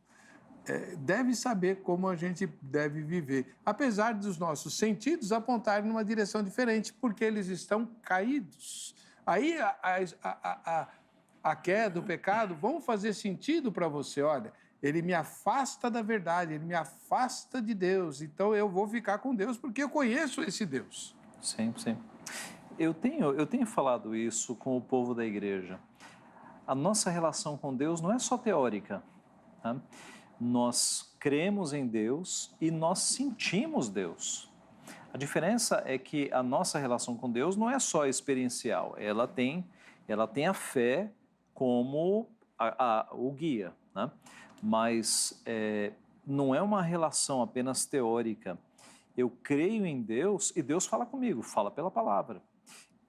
deve saber como a gente deve viver, apesar dos nossos sentidos apontarem numa direção diferente, porque eles estão caídos. Aí a queda, o pecado vão fazer sentido para você, olha... Ele me afasta da verdade, ele me afasta de Deus. Então, eu vou ficar com Deus porque eu conheço esse Deus.
Sim, sim. Eu tenho falado isso com o povo da igreja. A nossa relação com Deus não é só teórica. Tá? Nós cremos em Deus e nós sentimos Deus. A diferença é que a nossa relação com Deus não é só experiencial. Ela tem a fé como o guia, né? Mas não é uma relação apenas teórica. Eu creio em Deus e Deus fala comigo, fala pela palavra.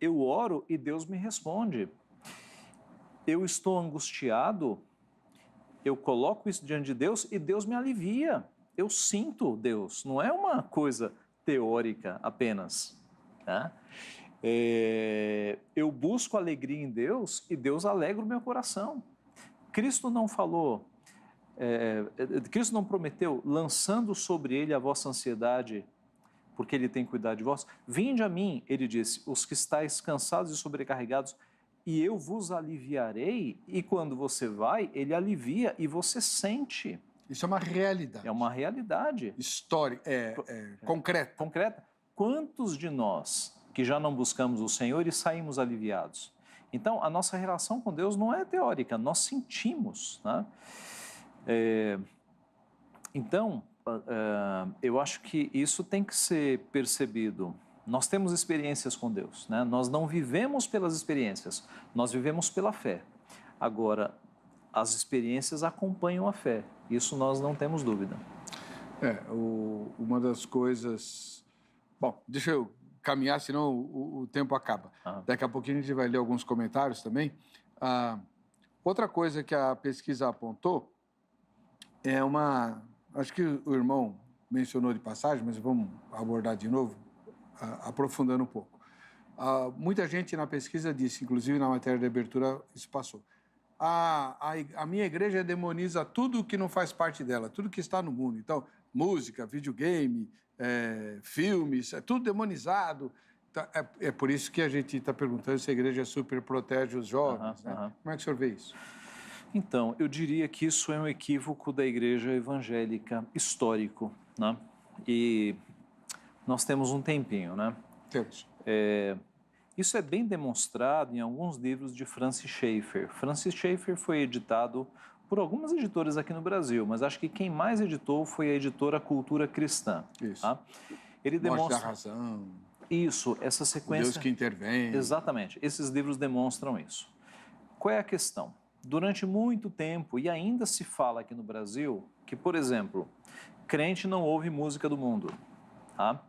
Eu oro e Deus me responde. Eu estou angustiado, eu coloco isso diante de Deus e Deus me alivia. Eu sinto Deus, não é uma coisa teórica apenas. Tá? Eu busco alegria em Deus e Deus alegra o meu coração. Cristo não falou... Cristo não prometeu, lançando sobre ele a vossa ansiedade, porque ele tem cuidado de vós? Vinde a mim, ele disse, os que estáis cansados e sobrecarregados, e eu vos aliviarei. E quando você vai, ele alivia e você sente.
Isso é uma realidade.
É uma realidade.
Histórica, concreta.
Concreta. Quantos de nós que já não buscamos o Senhor e saímos aliviados? Então, a nossa relação com Deus não é teórica, nós sentimos, né? Então, eu acho que isso tem que ser percebido. Nós temos experiências com Deus, né? Nós não vivemos pelas experiências, nós vivemos pela fé. Agora, as experiências acompanham a fé, isso nós não temos dúvida.
Uma das coisas... Bom, deixa eu caminhar, senão o tempo acaba. Daqui a pouquinho a gente vai ler alguns comentários também. Outra coisa que a pesquisa apontou acho que o irmão mencionou de passagem, mas vamos abordar de novo, aprofundando um pouco. Muita gente na pesquisa disse, inclusive na matéria de abertura, isso passou. A minha igreja demoniza tudo que não faz parte dela, tudo que está no mundo. Então, música, videogame, filmes, é tudo demonizado. É por isso que a gente está perguntando se a igreja super protege os jovens. Né? Como é que o senhor vê isso?
Então, eu diria que isso é um equívoco da igreja evangélica histórico, né? E nós temos um tempinho, né?
Temos.
Isso é bem demonstrado em alguns livros de Francis Schaeffer. Francis Schaeffer foi editado por algumas editoras aqui no Brasil, mas acho que quem mais editou foi a editora Cultura Cristã.
Isso.
Tá? Ele demonstra...
Morte da Razão.
Isso, essa sequência...
Deus que intervém.
Exatamente, esses livros demonstram isso. Qual é a questão? Durante muito tempo, e ainda se fala aqui no Brasil, que, por exemplo, crente não ouve música do mundo. Tá?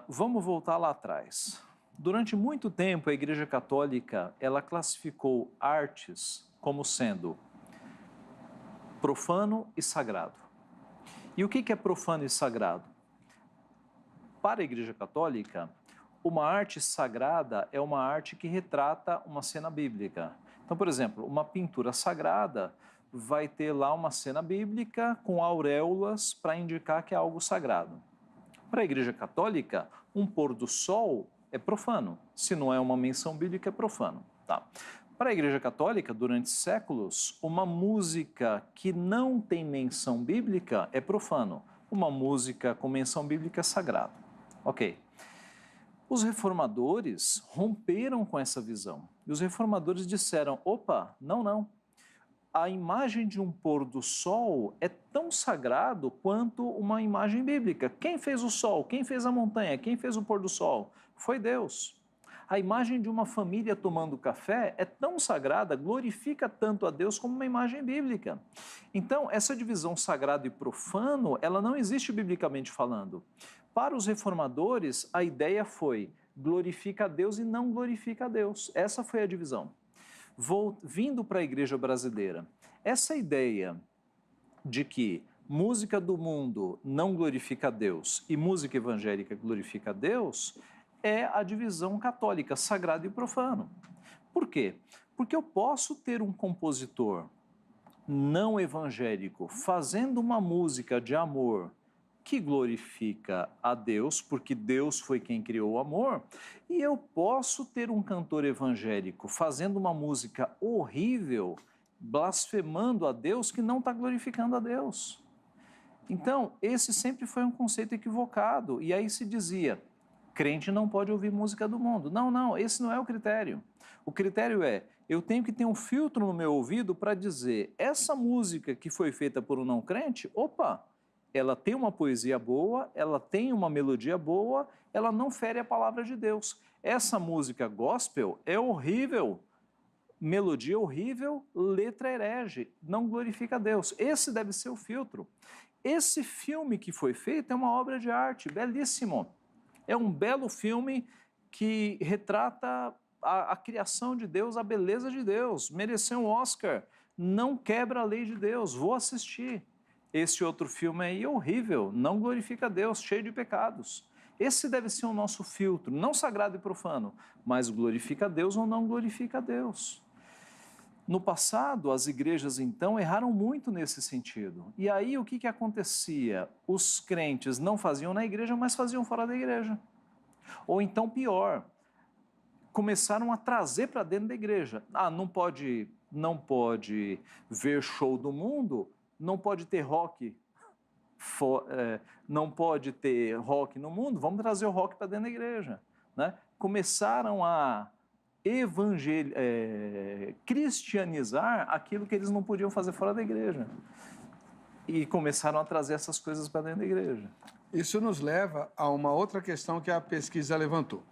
Vamos voltar lá atrás. Durante muito tempo, a Igreja Católica ela classificou artes como sendo profano e sagrado. E o que é profano e sagrado? Para a Igreja Católica, uma arte sagrada é uma arte que retrata uma cena bíblica. Então, por exemplo, uma pintura sagrada vai ter lá uma cena bíblica com auréolas para indicar que é algo sagrado. Para a Igreja Católica, um pôr do sol é profano. Se não é uma menção bíblica, é profano. Tá? Para a Igreja Católica, durante séculos, uma música que não tem menção bíblica é profano. Uma música com menção bíblica é sagrado. Ok. Os reformadores romperam com essa visão. E os reformadores disseram, opa, não. A imagem de um pôr do sol é tão sagrado quanto uma imagem bíblica. Quem fez o sol? Quem fez a montanha? Quem fez o pôr do sol? Foi Deus. A imagem de uma família tomando café é tão sagrada, glorifica tanto a Deus como uma imagem bíblica. Então, essa divisão sagrado e profano, ela não existe biblicamente falando. Para os reformadores, a ideia foi glorifica a Deus e não glorifica a Deus. Essa foi a divisão. Vindo para a igreja brasileira, essa ideia de que música do mundo não glorifica a Deus e música evangélica glorifica a Deus é a divisão católica, sagrado e profano. Por quê? Porque eu posso ter um compositor não evangélico fazendo uma música de amor que glorifica a Deus, porque Deus foi quem criou o amor, e eu posso ter um cantor evangélico fazendo uma música horrível, blasfemando a Deus, que não está glorificando a Deus. Então, esse sempre foi um conceito equivocado, e aí se dizia, crente não pode ouvir música do mundo. Não, esse não é o critério. O critério é, eu tenho que ter um filtro no meu ouvido para dizer, essa música que foi feita por um não crente, opa, ela tem uma poesia boa, ela tem uma melodia boa, ela não fere a palavra de Deus. Essa música gospel é horrível, melodia horrível, letra herege, não glorifica a Deus. Esse deve ser o filtro. Esse filme que foi feito é uma obra de arte, belíssimo. É um belo filme que retrata a criação de Deus, a beleza de Deus. Mereceu um Oscar, não quebra a lei de Deus, vou assistir. Esse outro filme aí é horrível, não glorifica a Deus, cheio de pecados. Esse deve ser o nosso filtro, não sagrado e profano, mas glorifica a Deus ou não glorifica a Deus. No passado, as igrejas, então, erraram muito nesse sentido. E aí, o que acontecia? Os crentes não faziam na igreja, mas faziam fora da igreja. Ou então, pior, começaram a trazer para dentro da igreja. Não pode ver show do mundo, não pode ter rock, não pode ter rock no mundo, vamos trazer o rock para dentro da igreja. Né? Começaram a cristianizar aquilo que eles não podiam fazer fora da igreja. E começaram a trazer essas coisas para dentro da igreja.
Isso nos leva a uma outra questão que a pesquisa levantou.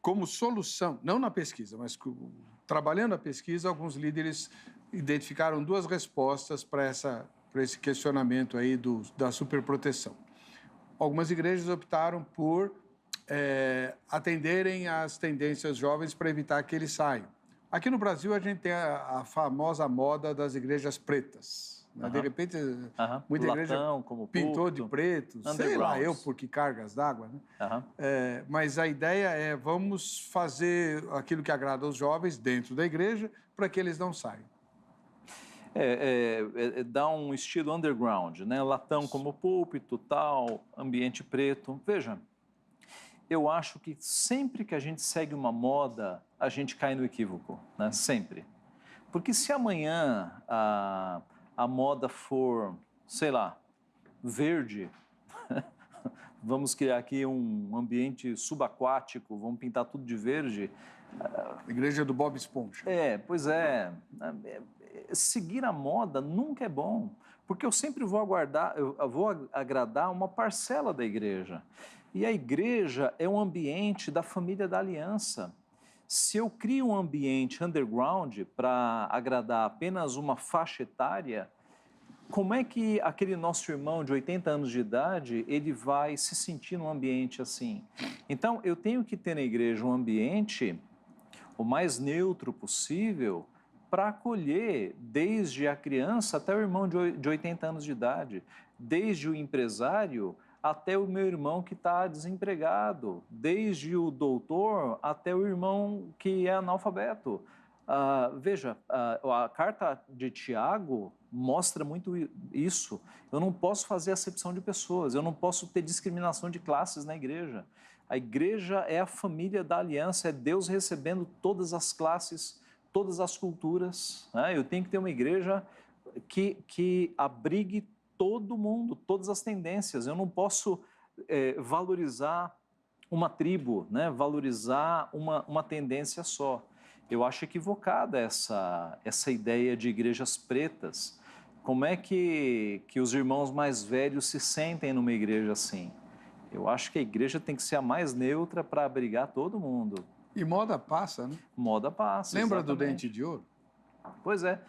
Como solução, não na pesquisa, mas trabalhando a pesquisa, alguns líderes identificaram duas respostas para esse questionamento aí da superproteção. Algumas igrejas optaram por atenderem às tendências jovens para evitar que eles saiam. Aqui no Brasil, a gente tem a famosa moda das igrejas pretas. Né? De repente, muita igreja pintou de preto, sei lá eu por que cargas d'água. Né? Mas a ideia é, vamos fazer aquilo que agrada aos jovens dentro da igreja para que eles não saiam.
Dá um estilo underground, né? Latão como púlpito, tal, ambiente preto. Veja, eu acho que sempre que a gente segue uma moda, a gente cai no equívoco, né? Sempre. Porque se amanhã a moda for, sei lá, verde, vamos criar aqui um ambiente subaquático, vamos pintar tudo de verde.
Igreja do Bob Esponja.
Pois é. Seguir a moda nunca é bom, porque eu sempre vou agradar uma parcela da igreja. E a igreja é um ambiente da família da aliança. Se eu crio um ambiente underground para agradar apenas uma faixa etária, como é que aquele nosso irmão de 80 anos de idade, ele vai se sentir num ambiente assim? Então, eu tenho que ter na igreja um ambiente o mais neutro possível para acolher desde a criança até o irmão de 80 anos de idade, desde o empresário até o meu irmão que está desempregado, desde o doutor até o irmão que é analfabeto. Veja, a carta de Tiago mostra muito isso. Eu não posso fazer acepção de pessoas, eu não posso ter discriminação de classes na igreja. A igreja é a família da aliança, é Deus recebendo todas as classes, todas as culturas, né? Eu tenho que ter uma igreja que abrigue todo mundo, todas as tendências. Eu não posso valorizar uma tribo, né? Valorizar uma tendência só. Eu acho equivocada essa ideia de igrejas pretas. Como é que os irmãos mais velhos se sentem numa igreja assim? Eu acho que a igreja tem que ser a mais neutra para abrigar todo mundo.
E moda passa, né?
Moda passa,
Lembra
exatamente.
do dente de ouro?
Pois é.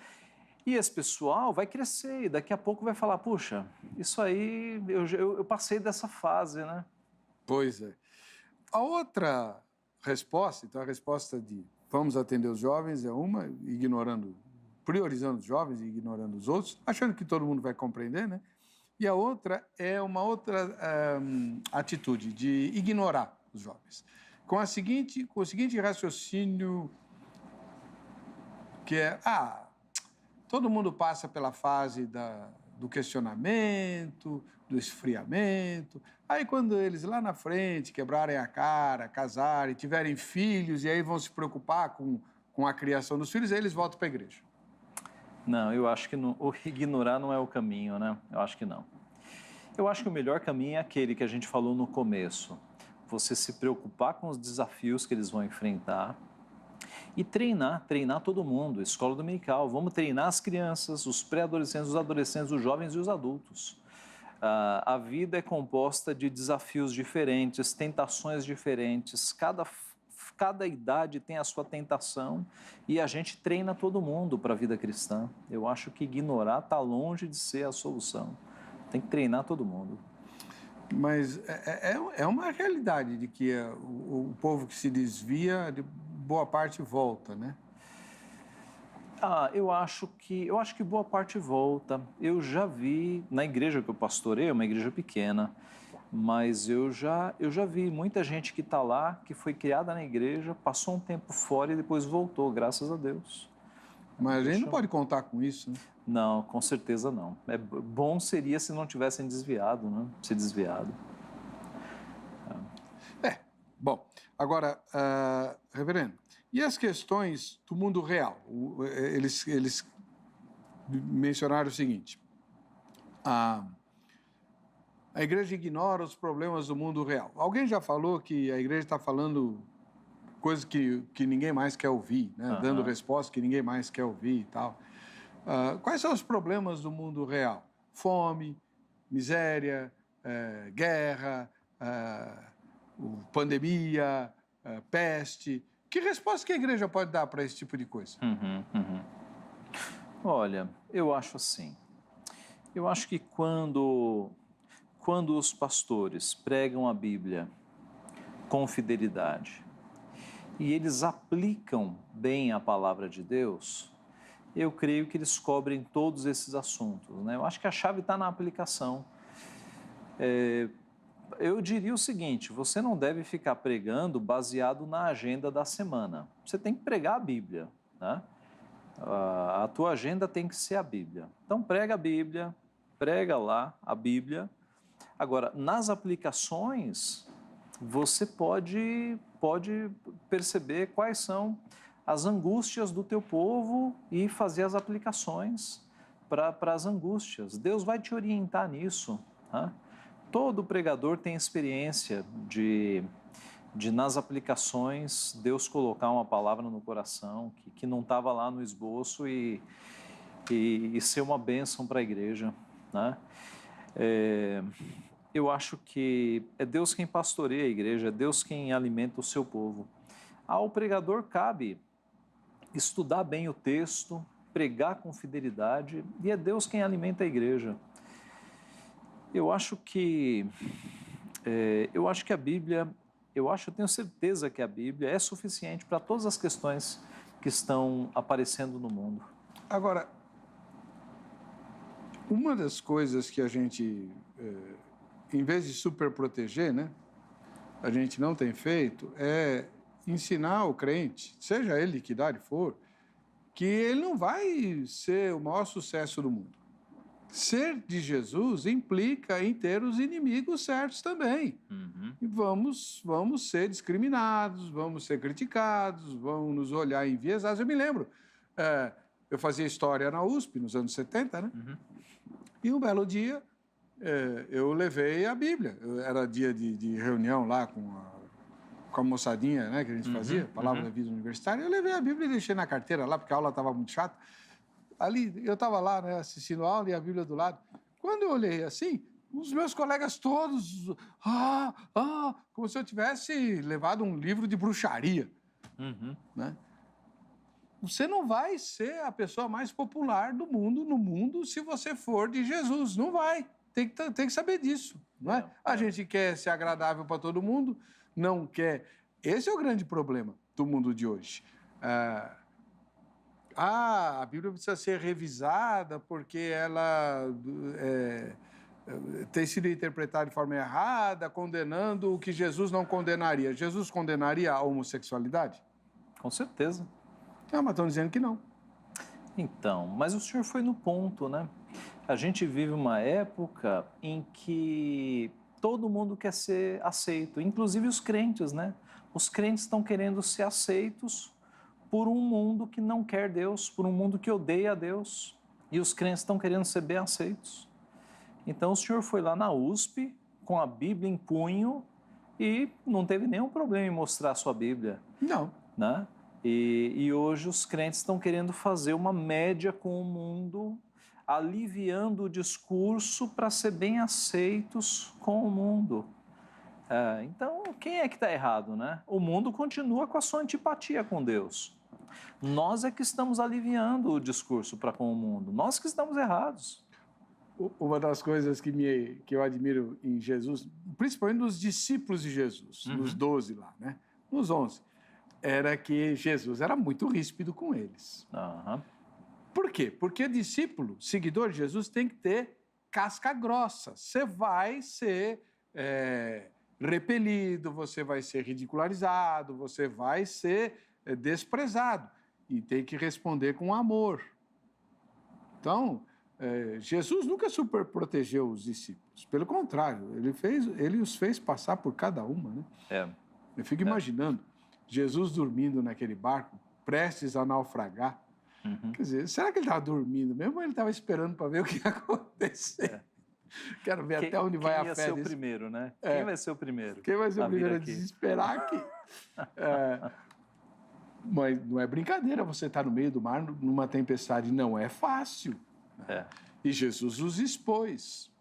E esse pessoal vai crescer e daqui a pouco vai falar, puxa, isso aí, eu passei dessa fase, né?
Pois é. A outra resposta, então a resposta de vamos atender os jovens é uma, priorizando os jovens e ignorando os outros, achando que todo mundo vai compreender, né? E a outra é uma outra atitude de ignorar os jovens. Com o seguinte raciocínio que é, todo mundo passa pela fase do questionamento, do esfriamento. Aí, quando eles lá na frente quebrarem a cara, casarem, tiverem filhos, e aí vão se preocupar com a criação dos filhos, aí eles voltam para a igreja.
Não, eu acho que o ignorar não é o caminho, né? Eu acho que não. Eu acho que o melhor caminho é aquele que a gente falou no começo. Você se preocupar com os desafios que eles vão enfrentar e treinar todo mundo, escola dominical. Vamos treinar as crianças, os pré-adolescentes, os adolescentes, os jovens e os adultos. A vida é composta de desafios diferentes, tentações diferentes. Cada idade tem a sua tentação e a gente treina todo mundo para a vida cristã. Eu acho que ignorar está longe de ser a solução. Tem que treinar todo mundo.
Mas é uma realidade de que o povo que se desvia, de boa parte volta, né?
Eu acho que boa parte volta. Eu já vi, na igreja que eu pastorei, é uma igreja pequena, mas eu já vi muita gente que está lá, que foi criada na igreja, passou um tempo fora e depois voltou, graças a Deus.
Mas a gente não pode contar com isso, né?
Não, com certeza não. Bom seria se não tivessem desviado, né? Se desviado.
Bom, agora, reverendo, e as questões do mundo real? Eles mencionaram o seguinte, a igreja ignora os problemas do mundo real. Alguém já falou que a igreja está falando coisas que ninguém mais quer ouvir, né?
Uhum.
Dando respostas que ninguém mais quer ouvir e tal. Quais são os problemas do mundo real? Fome, miséria, guerra, pandemia, peste. Que resposta que a igreja pode dar para esse tipo de coisa?
Olha, eu acho assim. Eu acho que quando os pastores pregam a Bíblia com fidelidade e eles aplicam bem a palavra de Deus, eu creio que eles cobrem todos esses assuntos, né? Eu acho que a chave está na aplicação. Eu diria o seguinte, você não deve ficar pregando baseado na agenda da semana. Você tem que pregar a Bíblia, né? A tua agenda tem que ser a Bíblia. Então, prega a Bíblia, prega lá a Bíblia. Agora, nas aplicações, você pode perceber quais são as angústias do teu povo e fazer as aplicações para as angústias. Deus vai te orientar nisso, né? Todo pregador tem experiência de nas aplicações, Deus colocar uma palavra no coração que não estava lá no esboço e ser uma bênção para a igreja, né? Eu acho que é Deus quem pastoreia a igreja, é Deus quem alimenta o seu povo. Ao pregador cabe estudar bem o texto, pregar com fidelidade, e é Deus quem alimenta a igreja. Eu tenho certeza que a Bíblia é suficiente para todas as questões que estão aparecendo no mundo.
Agora, uma das coisas que a gente, em vez de superproteger, né, a gente não tem feito, é ensinar o crente, seja ele de que idade for, que ele não vai ser o maior sucesso do mundo. Ser de Jesus implica em ter os inimigos certos também. E vamos ser discriminados, vamos ser criticados, vão nos olhar enviesados. Eu me lembro, eu fazia história na USP nos anos 70, né? E um belo dia eu levei a Bíblia. Era dia de reunião lá com a moçadinha, né, que a gente fazia, Palavra da Vida Universitária. Eu levei a Bíblia e deixei na carteira lá, porque a aula estava muito chata. Ali, eu estava lá, né, assistindo a aula e a Bíblia do lado. Quando eu olhei assim, os meus colegas todos, como se eu tivesse levado um livro de bruxaria, né? Você não vai ser a pessoa mais popular do mundo, no mundo, se você for de Jesus. Não vai. Tem que saber disso, não é? A gente quer ser agradável para todo mundo, não quer. Esse é o grande problema do mundo de hoje. A Bíblia precisa ser revisada porque ela tem sido interpretada de forma errada, condenando o que Jesus não condenaria. Jesus condenaria a homossexualidade?
Com certeza.
Não, mas estão dizendo que não.
Então, mas o senhor foi no ponto, né? A gente vive uma época em que todo mundo quer ser aceito, inclusive os crentes, né? Os crentes estão querendo ser aceitos por um mundo que não quer Deus, por um mundo que odeia a Deus. E os crentes estão querendo ser bem aceitos. Então, o senhor foi lá na USP, com a Bíblia em punho, e não teve nenhum problema em mostrar a sua Bíblia.
Não.
Né? E hoje os crentes estão querendo fazer uma média com o mundo, aliviando o discurso para ser bem aceitos com o mundo. Então, quem é que está errado, né? O mundo continua com a sua antipatia com Deus. Nós é que estamos aliviando o discurso para com o mundo. Nós que estamos errados.
Uma das coisas que eu admiro em Jesus, principalmente nos discípulos de Jesus, nos 12 lá, né? Nos 11, era que Jesus era muito ríspido com eles. Por quê? Porque discípulo, seguidor de Jesus, tem que ter casca grossa. Você vai ser repelido, você vai ser ridicularizado, você vai ser desprezado. E tem que responder com amor. Então, Jesus nunca superprotegeu os discípulos. Pelo contrário, ele os fez passar por cada uma, né? Eu fico imaginando Jesus dormindo naquele barco, prestes a naufragar. Quer dizer, será que ele estava dormindo mesmo ou ele estava esperando para ver o que ia acontecer? Quero ver até onde vai a fé.
Quem ia ser o primeiro, né? Quem vai ser o primeiro?
Quem vai ser o primeiro a desesperar aqui? Mas não é brincadeira você estar no meio do mar numa tempestade. Não é fácil. E Jesus os expôs.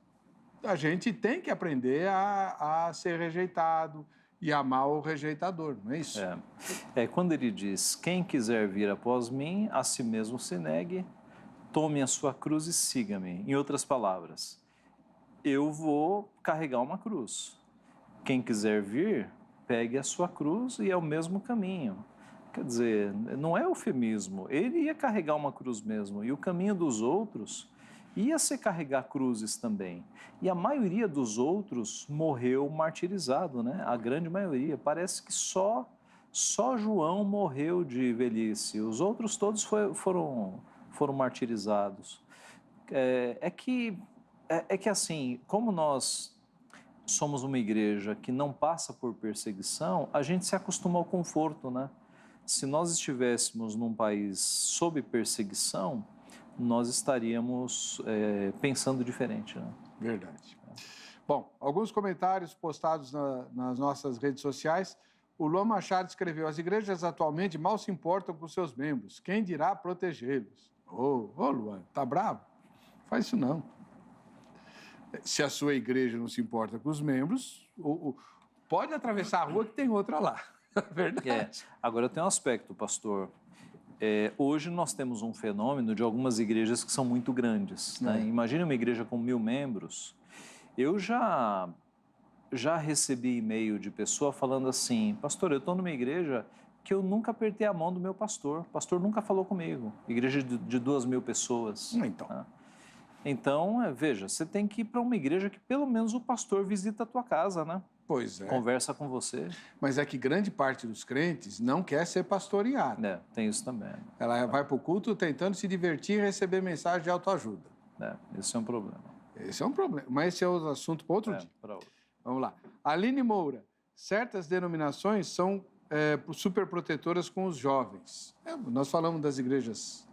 A gente tem que aprender a ser rejeitado e amar o rejeitador, não é isso?
Quando ele diz, quem quiser vir após mim, a si mesmo se negue, tome a sua cruz e siga-me. Em outras palavras, eu vou carregar uma cruz. Quem quiser vir, pegue a sua cruz e é o mesmo caminho. Quer dizer, não é eufemismo, ele ia carregar uma cruz mesmo, e o caminho dos outros ia ser carregar cruzes também. E a maioria dos outros morreu martirizado, né? A grande maioria. Parece que só João morreu de velhice. Os outros todos foram martirizados. É que assim, como nós somos uma igreja que não passa por perseguição, a gente se acostuma ao conforto, né? Se nós estivéssemos num país sob perseguição, nós estaríamos pensando diferente, né?
Verdade. Bom, alguns comentários postados nas nossas redes sociais. O Luan Machado escreveu: as igrejas atualmente mal se importam com seus membros. Quem dirá protegê-los? Ô, Luan, tá bravo? Faz isso não. Se a sua igreja não se importa com os membros, pode atravessar a rua que tem outra lá. Verdade.
Agora tem um aspecto, pastor. Hoje nós temos um fenômeno de algumas igrejas que são muito grandes, né? Imagine uma igreja com 1000 membros. Eu já recebi e-mail de pessoa falando assim: pastor, eu estou numa igreja que eu nunca apertei a mão do meu pastor. O pastor nunca falou comigo. Igreja de 2000 pessoas.
Então.
Né? Então, veja, você tem que ir para uma igreja que pelo menos o pastor visita a tua casa, né?
Pois é.
Conversa com você.
Mas é que grande parte dos crentes não quer ser pastoreada.
Tem isso também.
Ela vai para o culto tentando se divertir e receber mensagem de autoajuda.
Esse é um problema.
Esse é um problema, mas esse é outro assunto para outro dia. Vamos lá. Aline Moura, certas denominações são superprotetoras com os jovens. Nós falamos das igrejas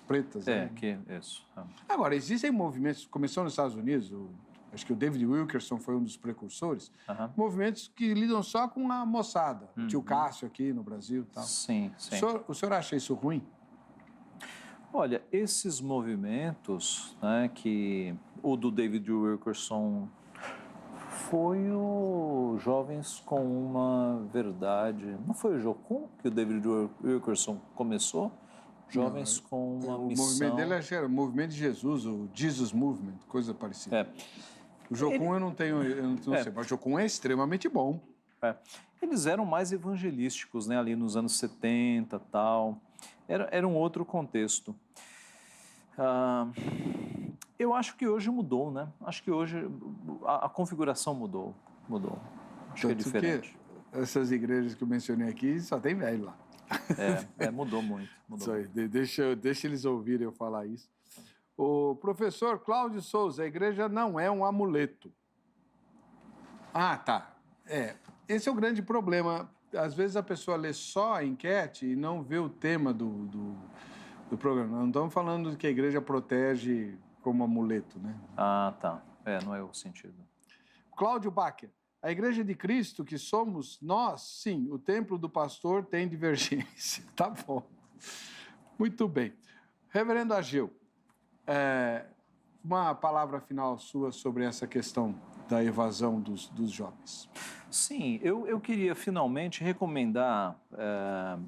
pretas. Né?
Isso.
Agora, existem movimentos, começou nos Estados Unidos, acho que o David Wilkerson foi um dos precursores, movimentos que lidam só com a moçada. O tio Cássio aqui no Brasil e tal.
Sim.
O senhor acha isso ruim?
Olha, esses movimentos, né, que o do David Wilkerson foi o Jovens com uma Verdade. Não foi o Jocum que o David Wilkerson começou? Jovens com uma missão.
O movimento dele era o movimento de Jesus, o Jesus Movement, coisa parecida. O Jocum eu não sei, mas o Jocum é extremamente bom.
Eles eram mais evangelísticos, né, ali nos anos 70 e tal. Era um outro contexto. Eu acho que hoje mudou, né? Acho que hoje a configuração mudou. Acho que é diferente.
Que essas igrejas que eu mencionei aqui só tem velho lá.
Mudou muito.
Isso aí, deixa eles ouvirem eu falar isso. O professor Cláudio Souza, a igreja não é um amuleto. Tá. Esse é o grande problema. Às vezes a pessoa lê só a enquete e não vê o tema do programa. Não estamos falando de que a igreja protege como amuleto, né?
Tá. Não é o sentido.
Cláudio Bacher, a igreja de Cristo que somos nós, sim, o templo do pastor tem divergência. Tá bom. Muito bem. Reverendo Ageu, uma palavra final sua sobre essa questão da evasão dos jovens.
Sim, eu queria finalmente recomendar,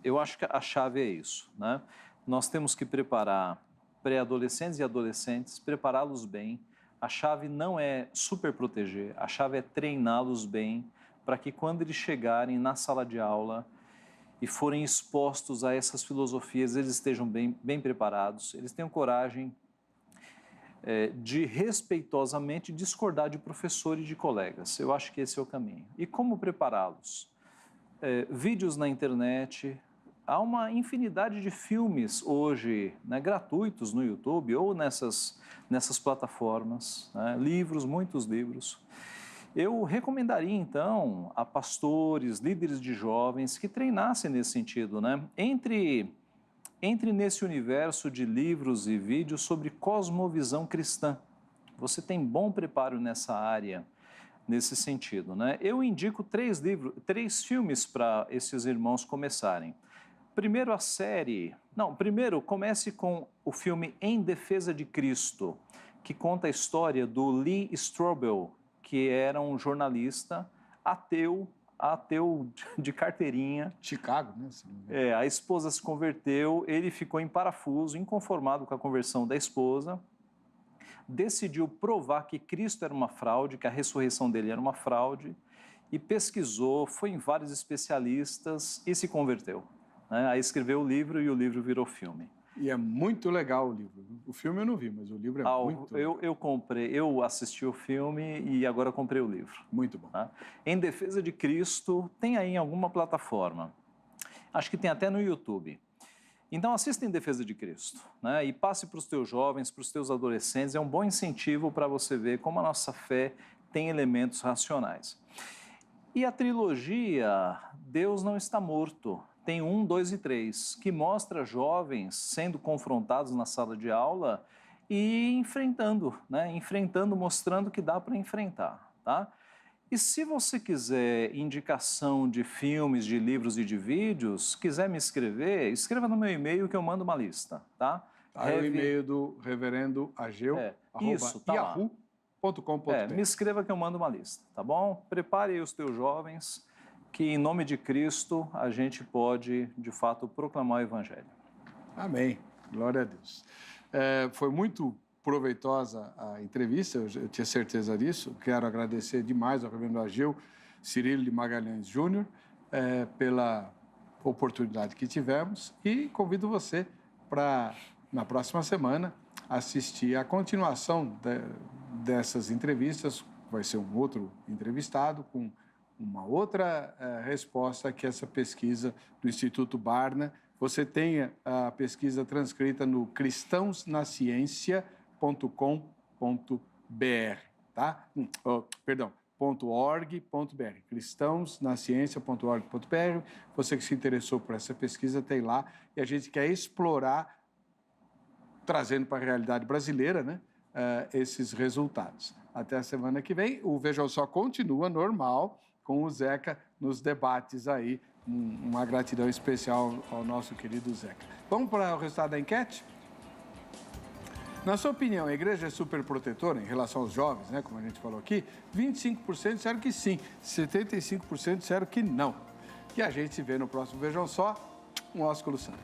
eu acho que a chave é isso, né? Nós temos que preparar pré-adolescentes e adolescentes, prepará-los bem. A chave não é superproteger, a chave é treiná-los bem para que quando eles chegarem na sala de aula e forem expostos a essas filosofias, eles estejam bem preparados, eles tenham coragem de respeitosamente discordar de professor e de colegas. Eu acho que esse é o caminho. E como prepará-los? Vídeos na internet. Há uma infinidade de filmes hoje, né, gratuitos no YouTube ou nessas plataformas, né, muitos livros. Eu recomendaria, então, a pastores, líderes de jovens que treinassem nesse sentido, né? Entre nesse universo de livros e vídeos sobre cosmovisão cristã. Você tem bom preparo nessa área, nesse sentido, né? Eu indico 3 filmes para esses irmãos começarem. Primeiro comece com o filme Em Defesa de Cristo, que conta a história do Lee Strobel, que era um jornalista ateu de carteirinha.
Chicago, né?
A esposa se converteu, ele ficou em parafuso, inconformado com a conversão da esposa, decidiu provar que Cristo era uma fraude, que a ressurreição dele era uma fraude, e pesquisou, foi em vários especialistas e se converteu. Aí escreveu o livro e o livro virou filme.
E é muito legal o livro. O filme eu não vi, mas o livro é muito legal.
Eu comprei, eu assisti o filme e agora comprei o livro.
Muito bom.
Em Defesa de Cristo, tem aí em alguma plataforma. Acho que tem até no YouTube. Então assista Em Defesa de Cristo, né? E passe para os teus jovens, para os teus adolescentes. É um bom incentivo para você ver como a nossa fé tem elementos racionais. E a trilogia Deus Não Está Morto. Tem 1, 2 e 3, que mostra jovens sendo confrontados na sala de aula e enfrentando, mostrando que dá para enfrentar, tá? E se você quiser indicação de filmes, de livros e de vídeos, quiser me escrever, escreva no meu e-mail que eu mando uma lista, tá?
É o e-mail do reverendo Ageu, @yahoo.com.br.
Me escreva que eu mando uma lista, tá bom? Prepare aí os teus jovens, que em nome de Cristo a gente pode, de fato, proclamar o Evangelho.
Amém. Glória a Deus. Foi muito proveitosa a entrevista, eu tinha certeza disso. Quero agradecer demais ao reverendo Ageu Cirilo de Magalhães Júnior pela oportunidade que tivemos e convido você para, na próxima semana, assistir a continuação dessas entrevistas. Vai ser um outro entrevistado com uma outra resposta que essa pesquisa do Instituto Barna. Você tem a pesquisa transcrita no cristãosnaciencia.com.br, tá? .org.br, cristãosnaciencia.org.br. Você que se interessou por essa pesquisa tem lá e a gente quer explorar, trazendo para a realidade brasileira, né, esses resultados. Até a semana que vem, o Veja Só continua normal com o Zeca nos debates aí. Uma gratidão especial ao nosso querido Zeca. Vamos para o resultado da enquete? Na sua opinião, a igreja é superprotetora em relação aos jovens, né, como a gente falou aqui? 25% disseram que sim, 75% disseram que não. E a gente se vê no próximo Vejam Só. Um ósculo santo.